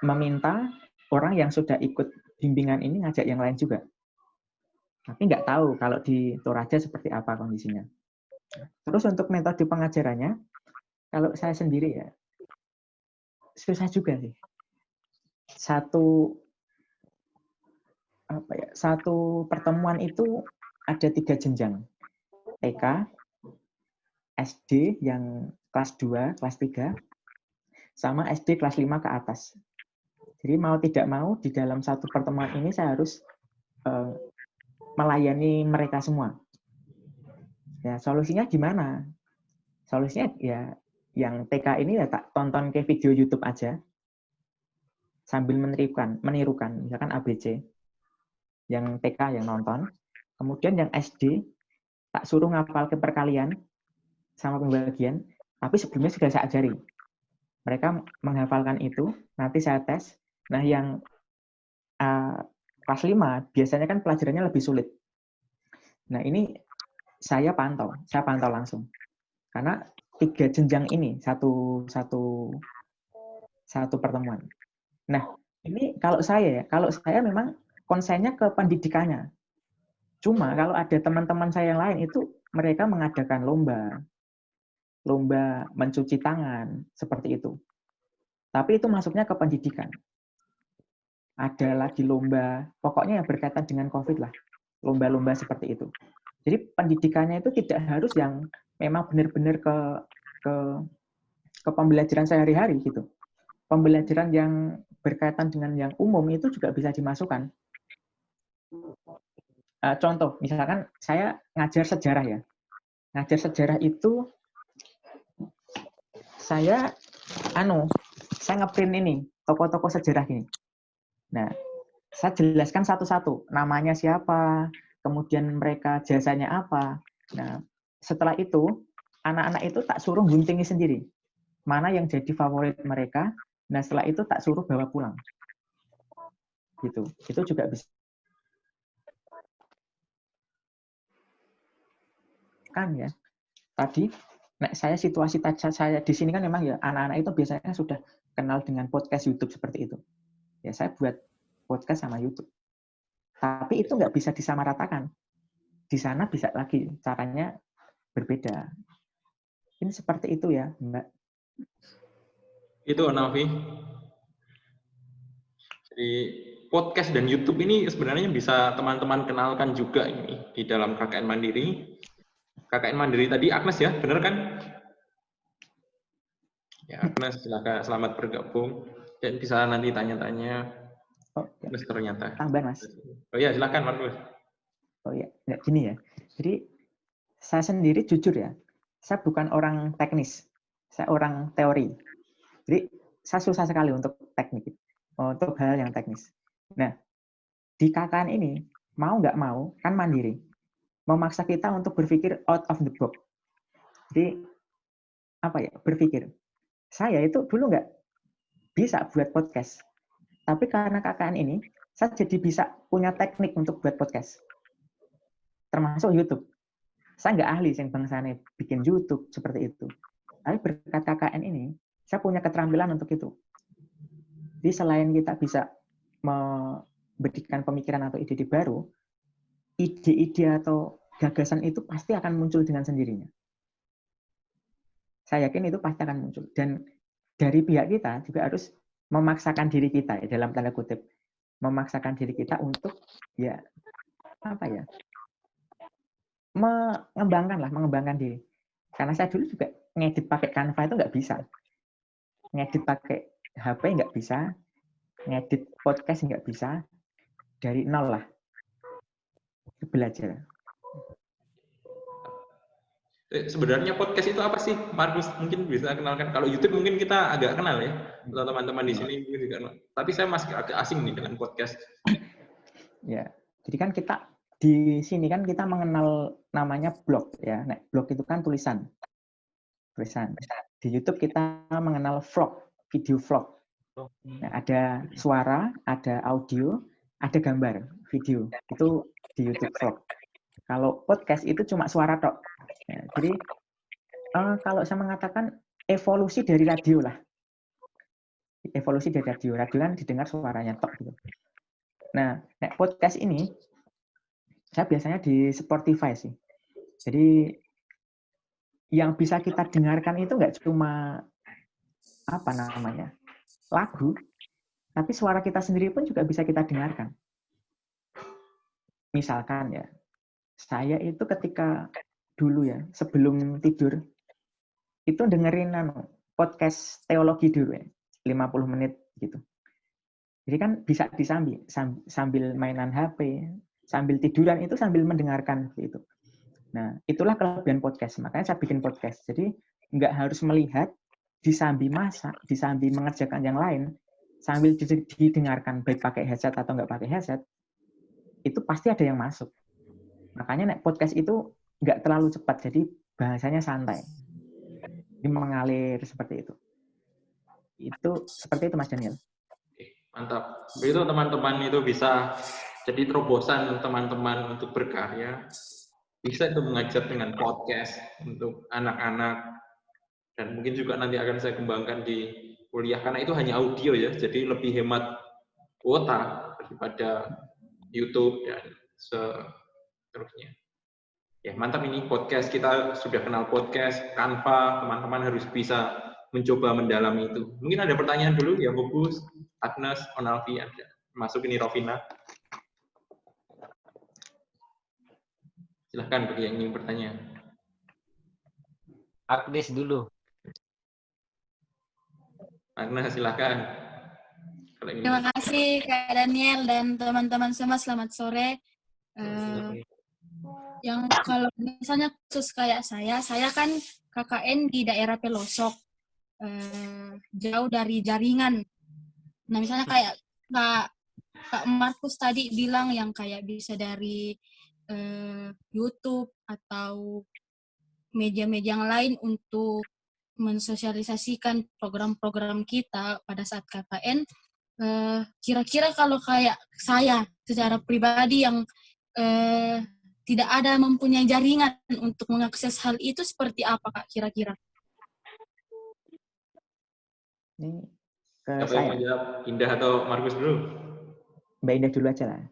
Meminta orang yang sudah ikut bimbingan ini ngajak yang lain juga. Tapi nggak tahu kalau di Toraja seperti apa kondisinya. Terus untuk metode pengajarannya, kalau saya sendiri ya, susah juga sih. Satu pertemuan itu ada 3 jenjang. TK, SD yang kelas 2, kelas 3, sama SD kelas 5 ke atas. Jadi mau tidak mau di dalam satu pertemuan ini saya harus melayani mereka semua. Ya, solusinya gimana? Solusinya ya yang TK ini ya tak tonton ke video YouTube aja sambil menirukan misalkan ABC. Yang TK yang nonton, kemudian yang SD tak suruh ngapal ke perkalian sama pembagian, tapi sebelumnya sudah saya ajari. Mereka menghafalkan itu, nanti saya tes. Nah, yang kelas 5 biasanya kan pelajarannya lebih sulit. Nah, ini saya pantau langsung. Karena 3 jenjang ini satu pertemuan. Nah, ini kalau saya memang konsennya ke pendidikannya. Cuma kalau ada teman-teman saya yang lain itu mereka mengadakan lomba mencuci tangan seperti itu. Tapi itu masuknya ke pendidikan. Ada lagi lomba, pokoknya yang berkaitan dengan COVID lah. Lomba-lomba seperti itu. Jadi pendidikannya itu tidak harus yang memang benar-benar ke pembelajaran sehari-hari gitu. Pembelajaran yang berkaitan dengan yang umum itu juga bisa dimasukkan. Contoh, misalkan saya ngajar sejarah ya. Ngajar sejarah itu saya ngeprint ini tokoh-tokoh sejarah ini. Nah, saya jelaskan satu-satu, namanya siapa, kemudian mereka jasanya apa. Nah, setelah itu anak-anak itu tak suruh guntingi sendiri. Mana yang jadi favorit mereka. Nah, setelah itu tak suruh bawa pulang. Gitu. Itu juga bisa. Kan ya. Tadi situasi saya di sini kan memang ya anak-anak itu biasanya sudah kenal dengan podcast YouTube seperti itu. Ya saya buat podcast sama YouTube. Tapi itu nggak bisa disamaratakan. Di sana bisa lagi caranya berbeda. Ini seperti itu ya, Mbak. Itu Nafi. Jadi podcast dan YouTube ini sebenarnya bisa teman-teman kenalkan juga ini di dalam KKN Mandiri. KKN Mandiri tadi Agnes ya, benar kan? Ya Agnes, silakan, selamat bergabung. Dan bisa nanti tanya-tanya. Oh, ya. Terus ternyata. Tambahan, Mas. Oh iya, silakan Markus. Oh iya, nggak gini ya. Jadi saya sendiri jujur ya, saya bukan orang teknis, saya orang teori. Jadi saya susah sekali untuk teknik, untuk hal yang teknis. Nah, di KKN ini mau nggak mau kan mandiri, memaksa kita untuk berpikir out of the box. Jadi apa ya, berpikir. Saya itu dulu nggak bisa buat podcast, tapi karena KKN ini saya jadi bisa punya teknik untuk buat podcast, termasuk YouTube. Saya nggak ahli sing bangsane bikin YouTube seperti itu. Tapi berkat KKN ini, saya punya keterampilan untuk itu. Jadi selain kita bisa memberikan pemikiran atau ide baru, ide-ide atau gagasan itu pasti akan muncul dengan sendirinya. Saya yakin itu pasti akan muncul. Dan dari pihak kita juga harus memaksakan diri kita, ya, dalam tanda kutip, memaksakan diri kita untuk ya apa ya, mengembangkan diri. Karena saya dulu juga ngedit pakai Canva itu nggak bisa. Ngedit pakai HP nggak bisa. Ngedit podcast nggak bisa. Dari nol lah. Belajar. Sebenarnya podcast itu apa sih, Markus? Mungkin bisa kenalkan. Kalau YouTube mungkin kita agak kenal ya. Atau teman-teman di sini mungkin juga kenal. Tapi saya masih agak asing nih dengan podcast. Ya, jadi kan kita di sini kan kita mengenal namanya blog ya. Nah, blog itu kan tulisan. Di YouTube kita mengenal vlog, video vlog. Nah, ada suara, ada audio, ada gambar, video. Itu di YouTube vlog. Kalau podcast itu cuma suara tok. Ya, jadi kalau saya mengatakan evolusi dari radio lah. Evolusi dari radio. Radio kan didengar suaranya tok gitu. Nah, podcast ini saya biasanya di Spotify sih. Jadi yang bisa kita dengarkan itu nggak cuma apa namanya lagu, tapi suara kita sendiri pun juga bisa kita dengarkan. Misalkan ya, saya itu ketika dulu ya sebelum tidur itu dengerin podcast teologi dulu ya, 50 menit gitu. Jadi kan bisa sambil mainan HP, sambil tiduran itu sambil mendengarkan gitu. Nah, itulah kelebihan podcast. Makanya saya bikin podcast. Jadi nggak harus melihat, disambi masak, disambi mengerjakan yang lain, sambil didengarkan baik pakai headset atau nggak pakai headset, itu pasti ada yang masuk. Makanya podcast itu nggak terlalu cepat, jadi bahasanya santai. Ini mengalir seperti itu. Itu seperti itu Mas Daniel. Mantap. Begitu teman-teman itu bisa jadi terobosan teman-teman untuk berkarya. Bisa itu mengajar dengan podcast untuk anak-anak. Dan mungkin juga nanti akan saya kembangkan di kuliah. Karena itu hanya audio ya, jadi lebih hemat kuota daripada YouTube dan seterusnya. Ya, mantap ini podcast. Kita sudah kenal podcast, Canva. Teman-teman harus bisa mencoba mendalami itu. Mungkin ada pertanyaan dulu, ya Bubus, Agnes, Onalvi, ada. Masuk ini Rovina. Silahkan bagi yang ingin bertanya. Agnes dulu. Agnes, silahkan. Terima kasih Kak Daniel dan teman-teman semua, selamat sore. Yang kalau misalnya khusus kayak saya kan KKN di daerah pelosok, jauh dari jaringan. Nah misalnya kayak Kak Markus tadi bilang yang kayak bisa dari YouTube atau media-media yang lain untuk mensosialisasikan program-program kita pada saat KKN. Kira-kira kalau kayak saya secara pribadi yang tidak ada mempunyai jaringan untuk mengakses hal itu, seperti apa Kak kira-kira? Ini ke siapa saya. yang mau jawab? Indah atau Markus dulu? Mbak Indah dulu aja lah.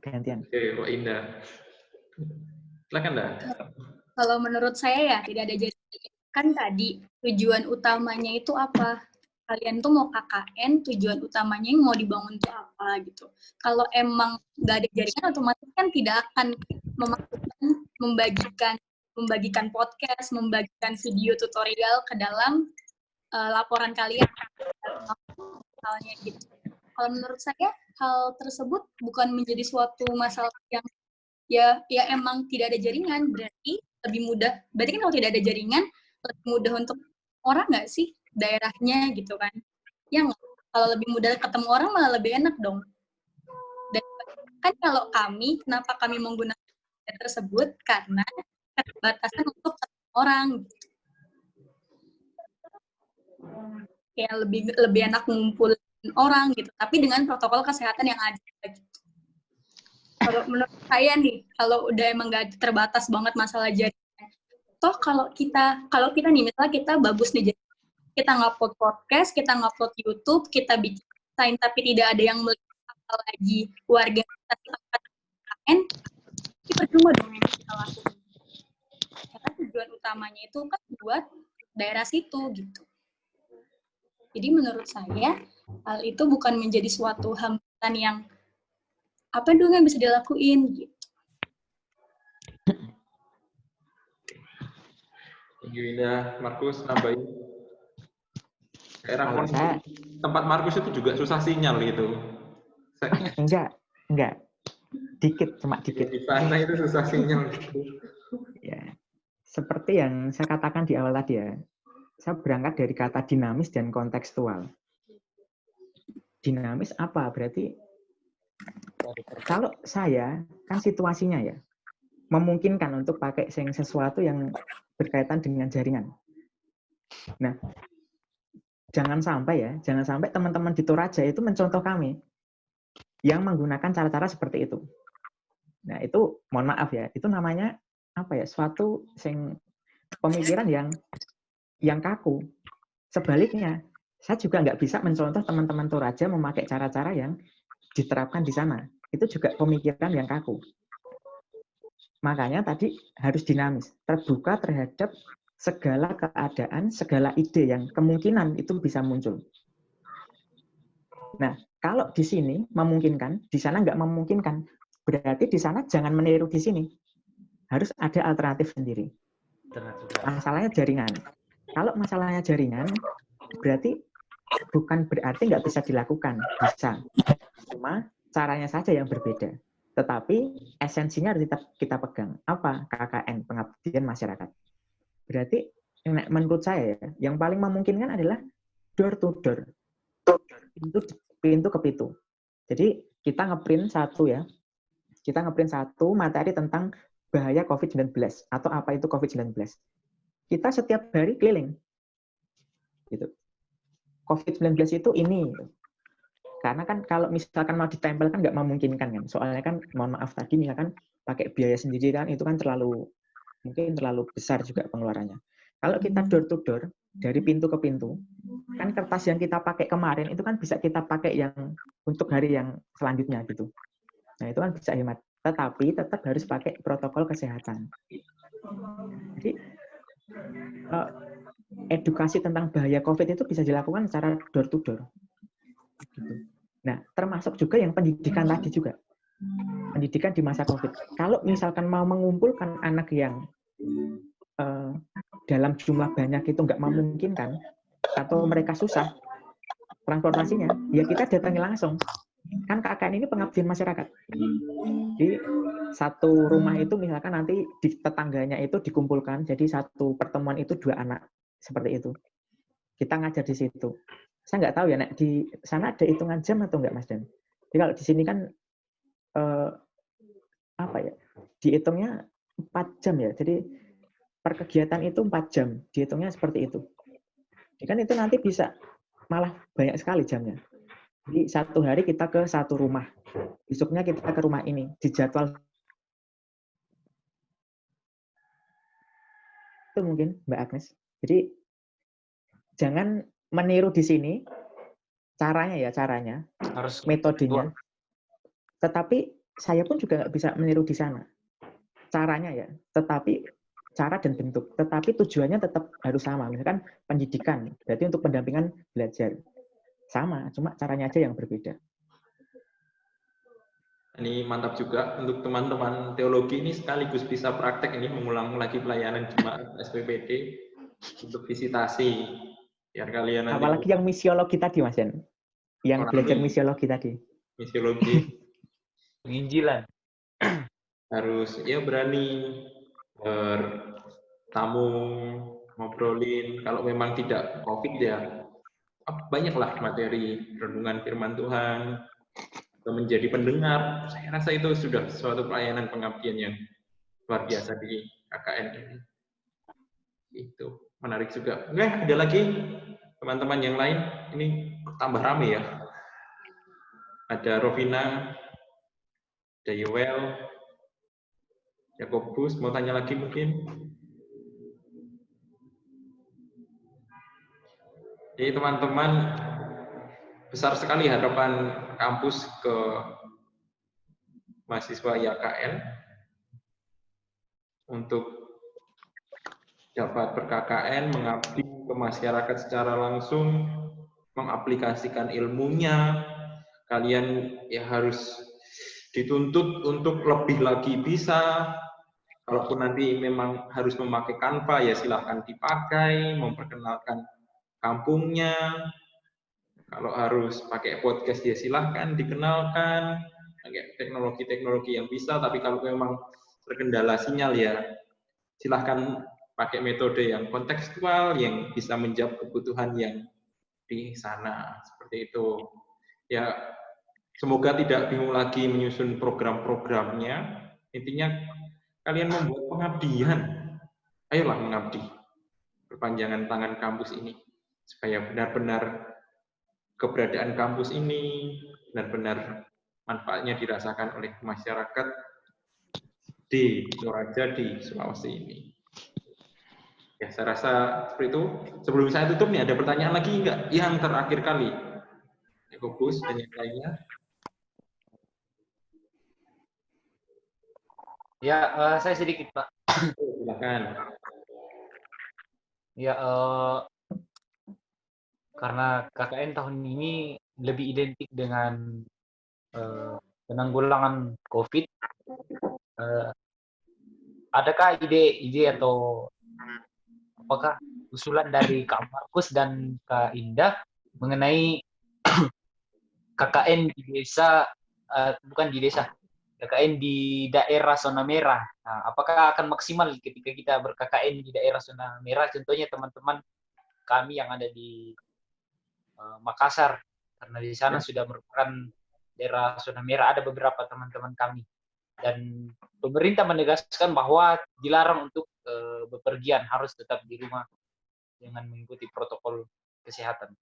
Gantian. Oke, Mbak Indah. Silakan dah. Kalau menurut saya ya tidak ada jaringan. Kan tadi tujuan utamanya itu apa? Kalian tuh mau KKN, tujuan utamanya yang mau dibangun itu apa gitu. Kalau emang nggak ada jaringan, otomatis kan tidak akan membagikan podcast, membagikan video tutorial ke dalam laporan kalian misalnya gitu. Kalau menurut saya hal tersebut bukan menjadi suatu masalah yang ya emang tidak ada jaringan, berarti lebih mudah. Berarti kan kalau tidak ada jaringan lebih mudah untuk orang nggak sih daerahnya gitu kan? Ya nggak? Kalau lebih mudah ketemu orang malah lebih enak dong. Dan kan kalau kami, kenapa kami menggunakan tersebut? Karena keterbatasan untuk ketemu orang. Ya lebih enak ngumpulin orang gitu, tapi dengan protokol kesehatan yang ada. Gitu. Kalau menurut saya nih, kalau udah emang nggak terbatas banget masalah jaringan, toh kalau kita nih, misalnya kita bagus nih, kita ngupload podcast, kita ngupload YouTube, kita bikin desain, tapi tidak ada yang melihat, apalagi warga kita tempat KKN, itu percuma dong yang kita lakukan. Karena tujuan utamanya itu kan buat daerah situ gitu. Jadi menurut saya, hal itu bukan menjadi suatu hambatan yang apa dong yang bisa dilakuin gitu. Thank you Indah. Markus nambahin. Daerah tempat Markus itu juga susah sinyal gitu. Enggak. Dikit, cuma dikit. Di sana itu susah sinyal gitu. Ya. Seperti yang saya katakan di awal tadi ya. Saya berangkat dari kata dinamis dan kontekstual. Dinamis apa? Berarti kalau saya kan situasinya ya memungkinkan untuk pakai sesuatu yang berkaitan dengan jaringan. Nah, jangan sampai teman-teman di Toraja itu mencontoh kami yang menggunakan cara-cara seperti itu. Nah, itu mohon maaf ya, itu namanya apa ya? Suatu pemikiran yang kaku. Sebaliknya, saya juga nggak bisa mencontoh teman-teman Toraja memakai cara-cara yang diterapkan di sana. Itu juga pemikiran yang kaku. Makanya tadi harus dinamis, terbuka terhadap segala keadaan, segala ide yang kemungkinan itu bisa muncul. Nah, kalau di sini memungkinkan, di sana nggak memungkinkan, berarti di sana jangan meniru di sini. Harus ada alternatif sendiri. Masalahnya jaringan. Kalau masalahnya jaringan, berarti bukan berarti nggak bisa dilakukan, bisa. Cuma caranya saja yang berbeda. Tetapi esensinya harus tetap kita pegang. Apa? KKN, pengabdian masyarakat. Berarti menurut saya yang paling memungkinkan adalah door to door. Pintu ke pintu. Jadi kita ngeprint satu materi tentang bahaya COVID-19 atau apa itu COVID-19. Kita setiap hari keliling. Gitu. COVID-19 itu ini. Karena kan kalau misalkan mau ditempel kan nggak memungkinkan kan. Soalnya kan mohon maaf tadi misalkan pakai biaya sendiri kan itu kan terlalu besar juga pengeluarannya. Kalau kita door to door dari pintu ke pintu, kan kertas yang kita pakai kemarin itu kan bisa kita pakai yang untuk hari yang selanjutnya gitu. Nah, itu kan bisa hemat. Tetapi tetap harus pakai protokol kesehatan. Jadi edukasi tentang bahaya COVID itu bisa dilakukan secara door to door. Gitu. Nah, termasuk juga yang pendidikan tadi juga. Pendidikan di masa COVID. Kalau misalkan mau mengumpulkan anak yang dalam jumlah banyak itu nggak memungkinkan, atau mereka susah transportasinya, ya kita datangi langsung. Kan KKN ini pengabdian masyarakat. Di satu rumah itu misalkan nanti di tetangganya itu dikumpulkan, jadi satu pertemuan itu 2 anak. Seperti itu. Kita ngajar di situ. Saya nggak tahu ya, Nek, di sana ada hitungan jam atau nggak, Mas Dan? Jadi kalau di sini kan dihitungnya 4 jam ya. Jadi per kegiatan itu 4 jam, dihitungnya seperti itu. Jadi kan itu nanti bisa malah banyak sekali jamnya. Jadi satu hari kita ke satu rumah, besoknya kita ke rumah ini, dijadwal. Itu mungkin Mbak Agnes. Jadi jangan meniru di sini, caranya harus metodenya. Tetapi saya pun juga nggak bisa meniru di sana. Caranya ya, tetapi cara dan bentuk. Tetapi tujuannya tetap harus sama. Misalkan pendidikan, berarti untuk pendampingan belajar. Sama, cuma caranya aja yang berbeda. Ini mantap juga untuk teman-teman teologi ini sekaligus bisa praktek ini mengulang lagi pelayanan jemaat SPPD untuk visitasi. Biar kalian nanti Apalagi yang misiologi tadi, Mas Jan. Yang Orang belajar ini. misiologi tadi. misiologi Penginjilan. harus ya berani bertamu, ngobrolin. Kalau memang tidak COVID ya banyaklah materi renungan firman Tuhan atau menjadi pendengar. Saya rasa itu sudah suatu pelayanan pengabdian yang luar biasa di KKN ini. Itu menarik juga. Oke, ada lagi teman-teman yang lain. Ini tambah rame ya. Ada Rovina, ada Yowel, Yakobus, mau tanya lagi mungkin? Jadi teman-teman, besar sekali harapan kampus ke mahasiswa YKN untuk dapat ber-KKN, mengabdi ke masyarakat secara langsung, mengaplikasikan ilmunya. Kalian ya harus dituntut untuk lebih lagi bisa. Kalaupun nanti memang harus memakai Canva, ya silahkan dipakai, memperkenalkan kampungnya. Kalau harus pakai podcast, ya silahkan dikenalkan. Pakai teknologi-teknologi yang bisa, tapi kalau memang terkendala sinyal, ya silahkan pakai metode yang kontekstual, yang bisa menjawab kebutuhan yang di sana. Seperti itu. Ya, semoga tidak bingung lagi menyusun program-programnya. Intinya, kalian membuat pengabdian. Ayolah mengabdi. Perpanjangan tangan kampus ini. Supaya benar-benar keberadaan kampus ini benar-benar manfaatnya dirasakan oleh masyarakat di Toraja, di Sulawesi ini. Ya, saya rasa seperti itu. Sebelum saya tutup nih, ada pertanyaan lagi enggak? Yang terakhir kali. Yakobus dan yang lainnya. Ya, saya sedikit, Pak. Silakan. Ya, karena KKN tahun ini lebih identik dengan penanggulangan COVID. Adakah ide-ide atau apakah usulan dari Kak Markus dan Kak Indah mengenai KKN di desa, bukan di desa, KKN di daerah zona merah? Nah, apakah akan maksimal ketika kita ber-KKN di daerah zona merah? Contohnya teman-teman kami yang ada di Makassar, karena di sana sudah merupakan daerah zona merah, ada beberapa teman-teman kami. Dan pemerintah menegaskan bahwa dilarang untuk bepergian, harus tetap di rumah dengan mengikuti protokol kesehatan.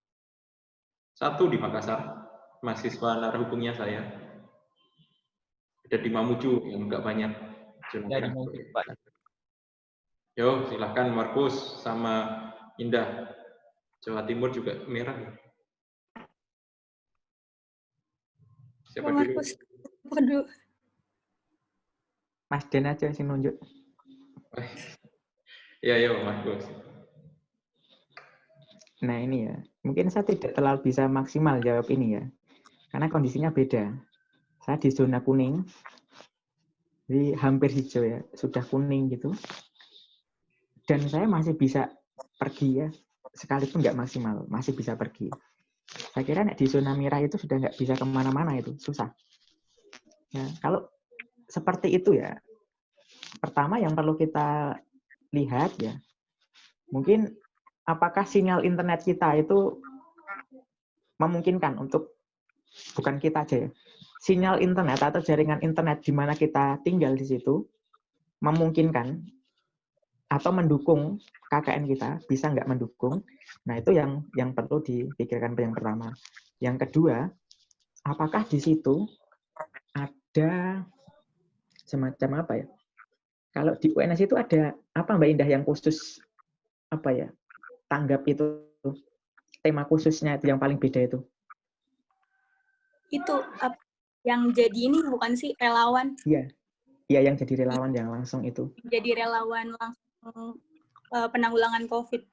Satu di Makassar, mahasiswa narhubungnya saya. Ada di Mamuju yang enggak banyak. Ya, di Mamuju, Pak. Yo, silahkan Markus sama Indah. Jawa Timur juga merah ya. Siapa dulu? Markus. Waduh. Mas Den aja sih nunjuk. Ya, yo Markus. Nah ini ya, mungkin saya tidak terlalu bisa maksimal jawab ini ya, karena kondisinya beda. Saya di zona kuning, jadi hampir hijau ya, sudah kuning gitu. Dan saya masih bisa pergi ya, sekalipun nggak maksimal, masih bisa pergi. Saya kira di zona merah itu sudah nggak bisa kemana-mana, itu susah. Ya, kalau seperti itu ya, pertama yang perlu kita lihat ya, mungkin apakah sinyal internet kita itu memungkinkan untuk, bukan kita aja ya, sinyal internet atau jaringan internet di mana kita tinggal di situ memungkinkan atau mendukung KKN kita, bisa nggak mendukung. Nah itu yang perlu dipikirkan yang pertama. Yang kedua, apakah di situ ada semacam apa ya? Kalau di UNS itu ada apa Mbak Indah yang khusus apa ya? Tanggap itu tema khususnya itu yang paling beda itu. Itu yang jadi ini bukan sih relawan? Iya. Iya yang jadi relawan yang langsung itu. Jadi relawan langsung penanggulangan COVID.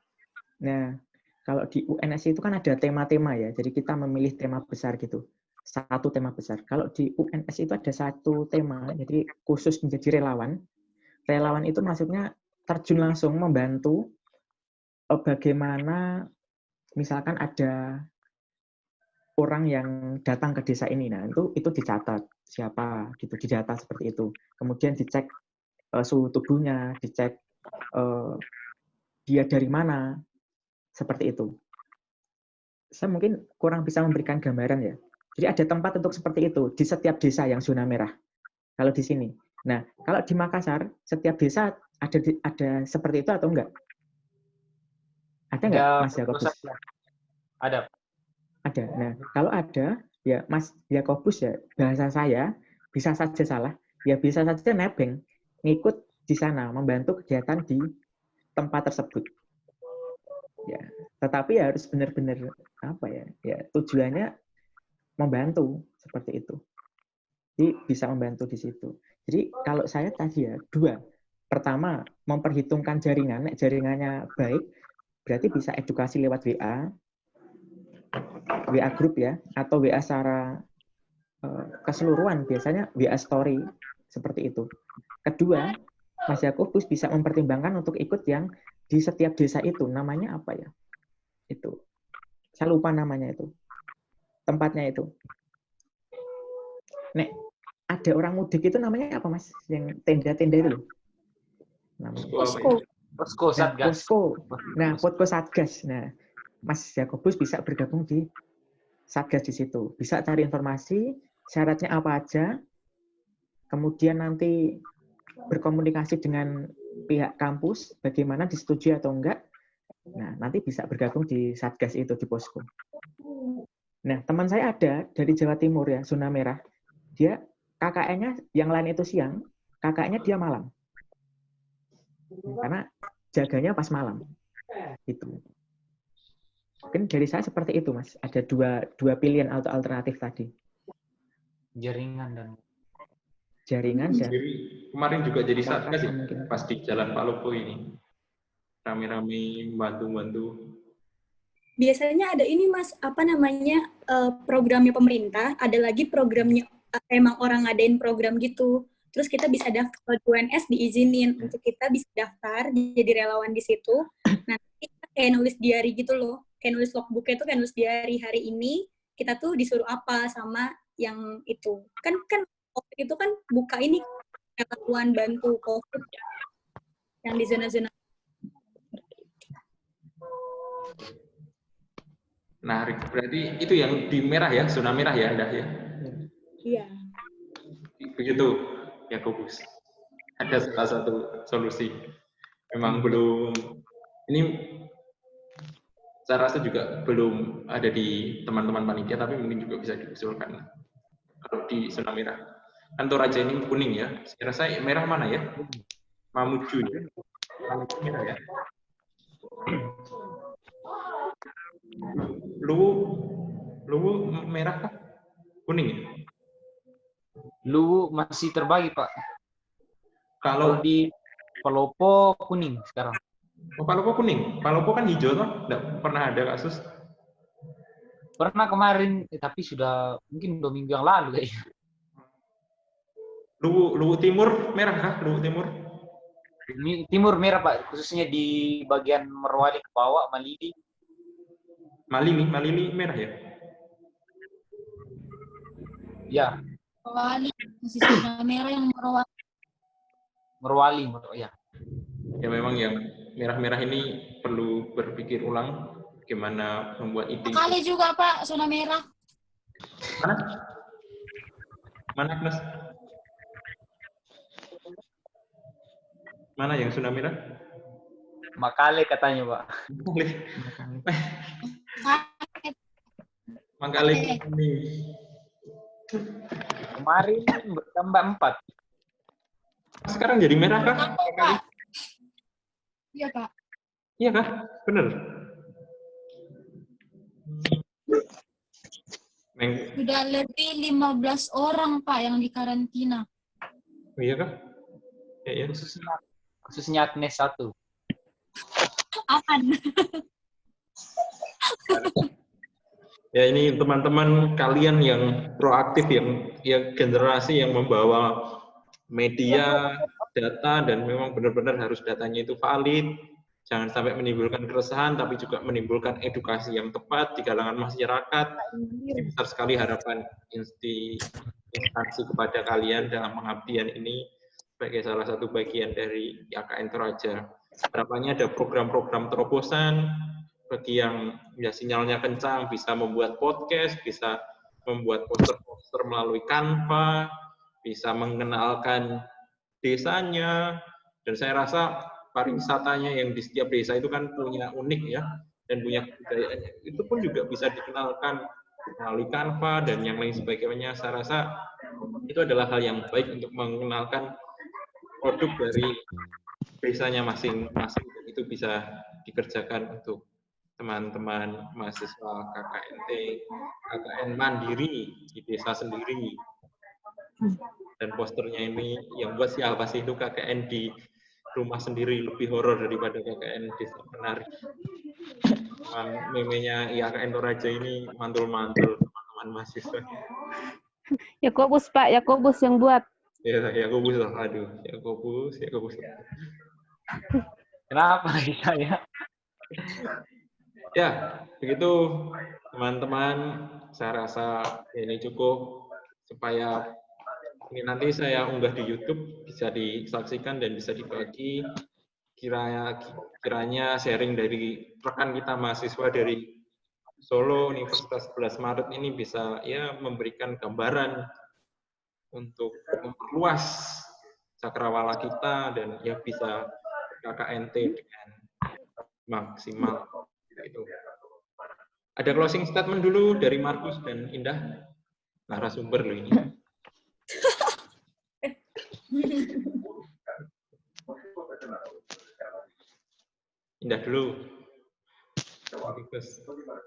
Nah, kalau di UNS itu kan ada tema-tema ya. Jadi kita memilih tema besar gitu. Satu tema besar. Kalau di UNS itu ada satu tema, jadi khusus menjadi relawan. Relawan itu maksudnya terjun langsung membantu bagaimana misalkan ada orang yang datang ke desa ini, nah itu dicatat siapa gitu, didata seperti itu. Kemudian dicek suhu tubuhnya, dicek dia dari mana, seperti itu. Saya mungkin kurang bisa memberikan gambaran ya. Jadi ada tempat untuk seperti itu di setiap desa yang zona merah. Kalau di sini. Nah, kalau di Makassar, setiap desa ada seperti itu atau enggak? Ada enggak, Mas Yakobus? Ada. Ada. Nah, kalau ada, ya Mas Yakobus ya, bahasa saya bisa saja salah, ya bisa saja nebeng, ngikut di sana, membantu kegiatan di tempat tersebut. Ya, tetapi harus benar-benar apa ya? Ya, tujuannya membantu seperti itu. Jadi bisa membantu di situ. Jadi kalau saya tadi ya, 2. Pertama, memperhitungkan jaringan, jaringannya baik, berarti bisa edukasi lewat WA group ya, atau WA secara keseluruhan, biasanya WA story, seperti itu. Kedua, Mas Yakobus bisa mempertimbangkan untuk ikut yang di setiap desa itu, namanya apa ya? Itu. Saya lupa namanya itu. Tempatnya itu. Nek, ada orang mudik itu namanya apa, Mas? Yang tenda-tenda itu loh. Posko Satgas. Nah, Posko Satgas. Nah, Mas Yakobus bisa bergabung di Satgas di situ. Bisa cari informasi, syaratnya apa aja, kemudian nanti berkomunikasi dengan pihak kampus, bagaimana disetujui atau enggak. Nah, nanti bisa bergabung di Satgas itu, di Posko. Nah, teman saya ada dari Jawa Timur ya, zona merah. Dia KKN-nya yang lain itu siang, KKN-nya dia malam. Karena jaganya pas malam. Itu. Mungkin dari saya seperti itu, Mas. Ada dua pilihan atau alternatif tadi. Jaringan dan kemarin juga jadi Satgas ya, pas di Jalan Pak Lopo ini. Rame-rame bantu-bantu. Biasanya ada ini, Mas, apa namanya, programnya pemerintah, ada lagi programnya emang orang ngadain program gitu. Terus kita bisa daftar UNS, diizinin untuk kita bisa daftar jadi relawan di situ. Nanti kayak nulis diary gitu loh. Kayak nulis logbooknya tuh kayak nulis diary hari ini kita tuh disuruh apa sama yang itu. Kan COVID itu kan buka ini relawan bantu COVID yang di zona-zona. Nah, berarti itu yang di merah ya, zona merah ya, Anda ya? Iya. Begitu, Yakobus. Ada salah satu solusi. Memang belum, ini saya rasa juga belum ada di teman-teman panitia, tapi mungkin juga bisa diusulkan. Kalau di zona merah. Kan Toraja ini kuning ya. Saya rasa merah mana ya? Mamuju ya. Mamuju merah ya. Luwu merah kah? Kuning ya? Luwu masih terbagi, Pak. Kalau di Palopo kuning sekarang. Oh, Palopo kuning. Palopo kan hijau toh? Nggak pernah ada kasus. Pernah kemarin, tapi sudah mungkin 2 minggu yang lalu kayaknya. Luwu Timur merah kah? Luwu Timur? Timur merah, Pak, khususnya di bagian Merwali ke bawah, Malili. Malili merah ya? Ya. Merwali, masih zona merah yang Merwali, ya. Ya memang yang merah-merah ini perlu berpikir ulang gimana membuat ide. Kali juga, Pak, zona merah. Mana? Mana, Mas? Mana yang zona merah? Makale katanya, Pak. Makale ini. Kemarin bertambah 4. Sekarang jadi merah kah? Iya, Pak. Iya kah? Bener. Sudah lebih 15 orang, Pak, yang dikarantina. Oh, iya kah? Ya. Khususnya Agnes 1. Aman. Ya ini teman-teman kalian yang proaktif, yang generasi yang membawa media, data, dan memang benar-benar harus datanya itu valid. Jangan sampai menimbulkan keresahan, tapi juga menimbulkan edukasi yang tepat di kalangan masyarakat. Jadi besar sekali harapan instansi kepada kalian dalam pengabdian ini sebagai salah satu bagian dari KKN Toraja. Harapannya ada program-program terobosan bagi yang ya, sinyalnya kencang, bisa membuat podcast, bisa membuat poster-poster melalui Canva, bisa mengenalkan desanya, dan saya rasa pariwisatanya yang di setiap desa itu kan punya unik ya, dan punya kebudayaan. Itu pun juga bisa dikenalkan melalui Canva dan yang lain sebagainya. Saya rasa itu adalah hal yang baik untuk mengenalkan produk dari desanya masing-masing, dan itu bisa dikerjakan untuk teman-teman mahasiswa KKN mandiri di desa sendiri. Dan posternya ini yang buat siapa sih itu KKN di rumah sendiri lebih horor daripada KKN desa penari. Memenya KKN Toraja ini mantul-mantul teman-teman mahasiswa. Yakobus Pak, Yakobus yang buat. Ya, Yakobus lah, aduh, Yakobus. Kenapa saya? Ya, begitu teman-teman. Saya rasa ini cukup supaya ini nanti saya unggah di YouTube, bisa disaksikan dan bisa dibagi. Kiranya sharing dari rekan kita mahasiswa dari Solo Universitas 11 Maret ini bisa ya memberikan gambaran untuk memperluas cakrawala kita dan ya bisa KKNT dengan maksimal. Itu. Ada closing statement dulu dari Markus dan Indah, narasumber loh ini. Indah dulu.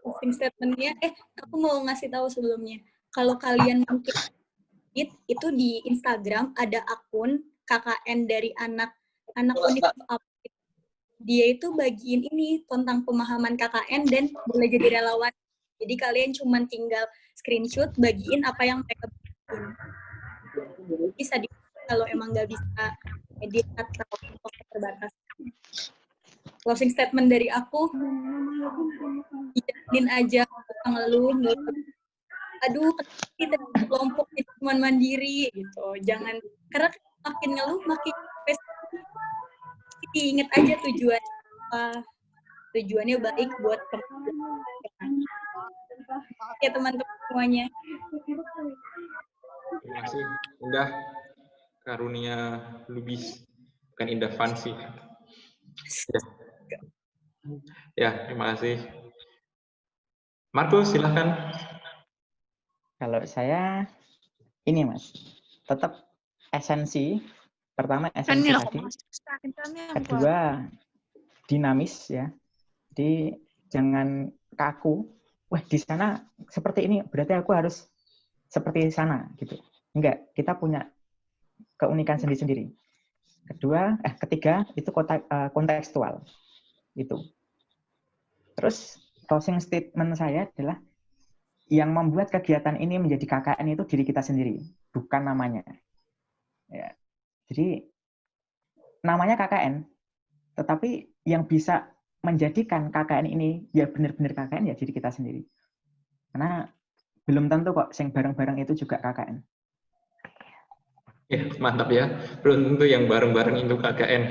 Closing statement-nya, aku mau ngasih tahu sebelumnya. Kalau kalian mungkin itu di Instagram ada akun KKN dari anak Universitas. Dia itu bagiin ini tentang pemahaman KKN dan boleh jadi relawan. Jadi kalian cuma tinggal screenshot, bagiin apa yang mereka bagiin. Bisa kalau emang nggak bisa edit atau terbatas. Closing statement dari aku, jalanin aja, ngeluh, aduh, kita kelompok itu cuma mandiri gitu. Jangan, karena makin ngeluh makin inget aja tujuan apa, tujuannya baik buat teman-teman. Ya teman-teman semuanya. Terima kasih Indah Karunia Lubis, bukan Indah Fancy. Ya, terima kasih. Markus, silahkan. Kalau saya ini Mas, tetap esensi. Pertama esensi tadi, kedua dinamis ya. Jadi jangan kaku. Wah di sana seperti ini, berarti aku harus seperti sana gitu. Enggak, kita punya keunikan sendiri-sendiri. Ketiga itu kontekstual itu. Terus closing statement saya adalah yang membuat kegiatan ini menjadi KKN itu diri kita sendiri, bukan namanya. Ya. Jadi namanya KKN, tetapi yang bisa menjadikan KKN ini ya benar-benar KKN ya diri kita sendiri. Karena belum tentu kok yang bareng-bareng itu juga KKN. Ya, mantap ya. Belum tentu yang bareng-bareng itu KKN.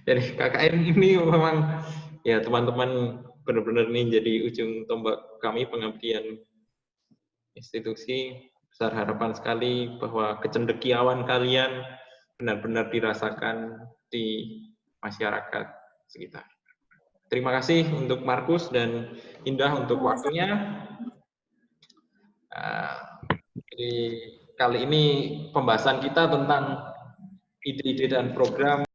Jadi KKN ini memang ya teman-teman benar-benar ini jadi ujung tombak kami pengabdian institusi. Besar harapan sekali bahwa kecendekiawan kalian benar-benar dirasakan di masyarakat sekitar. Terima kasih untuk Markus dan Indah untuk waktunya. Jadi kali ini pembahasan kita tentang ide-ide dan program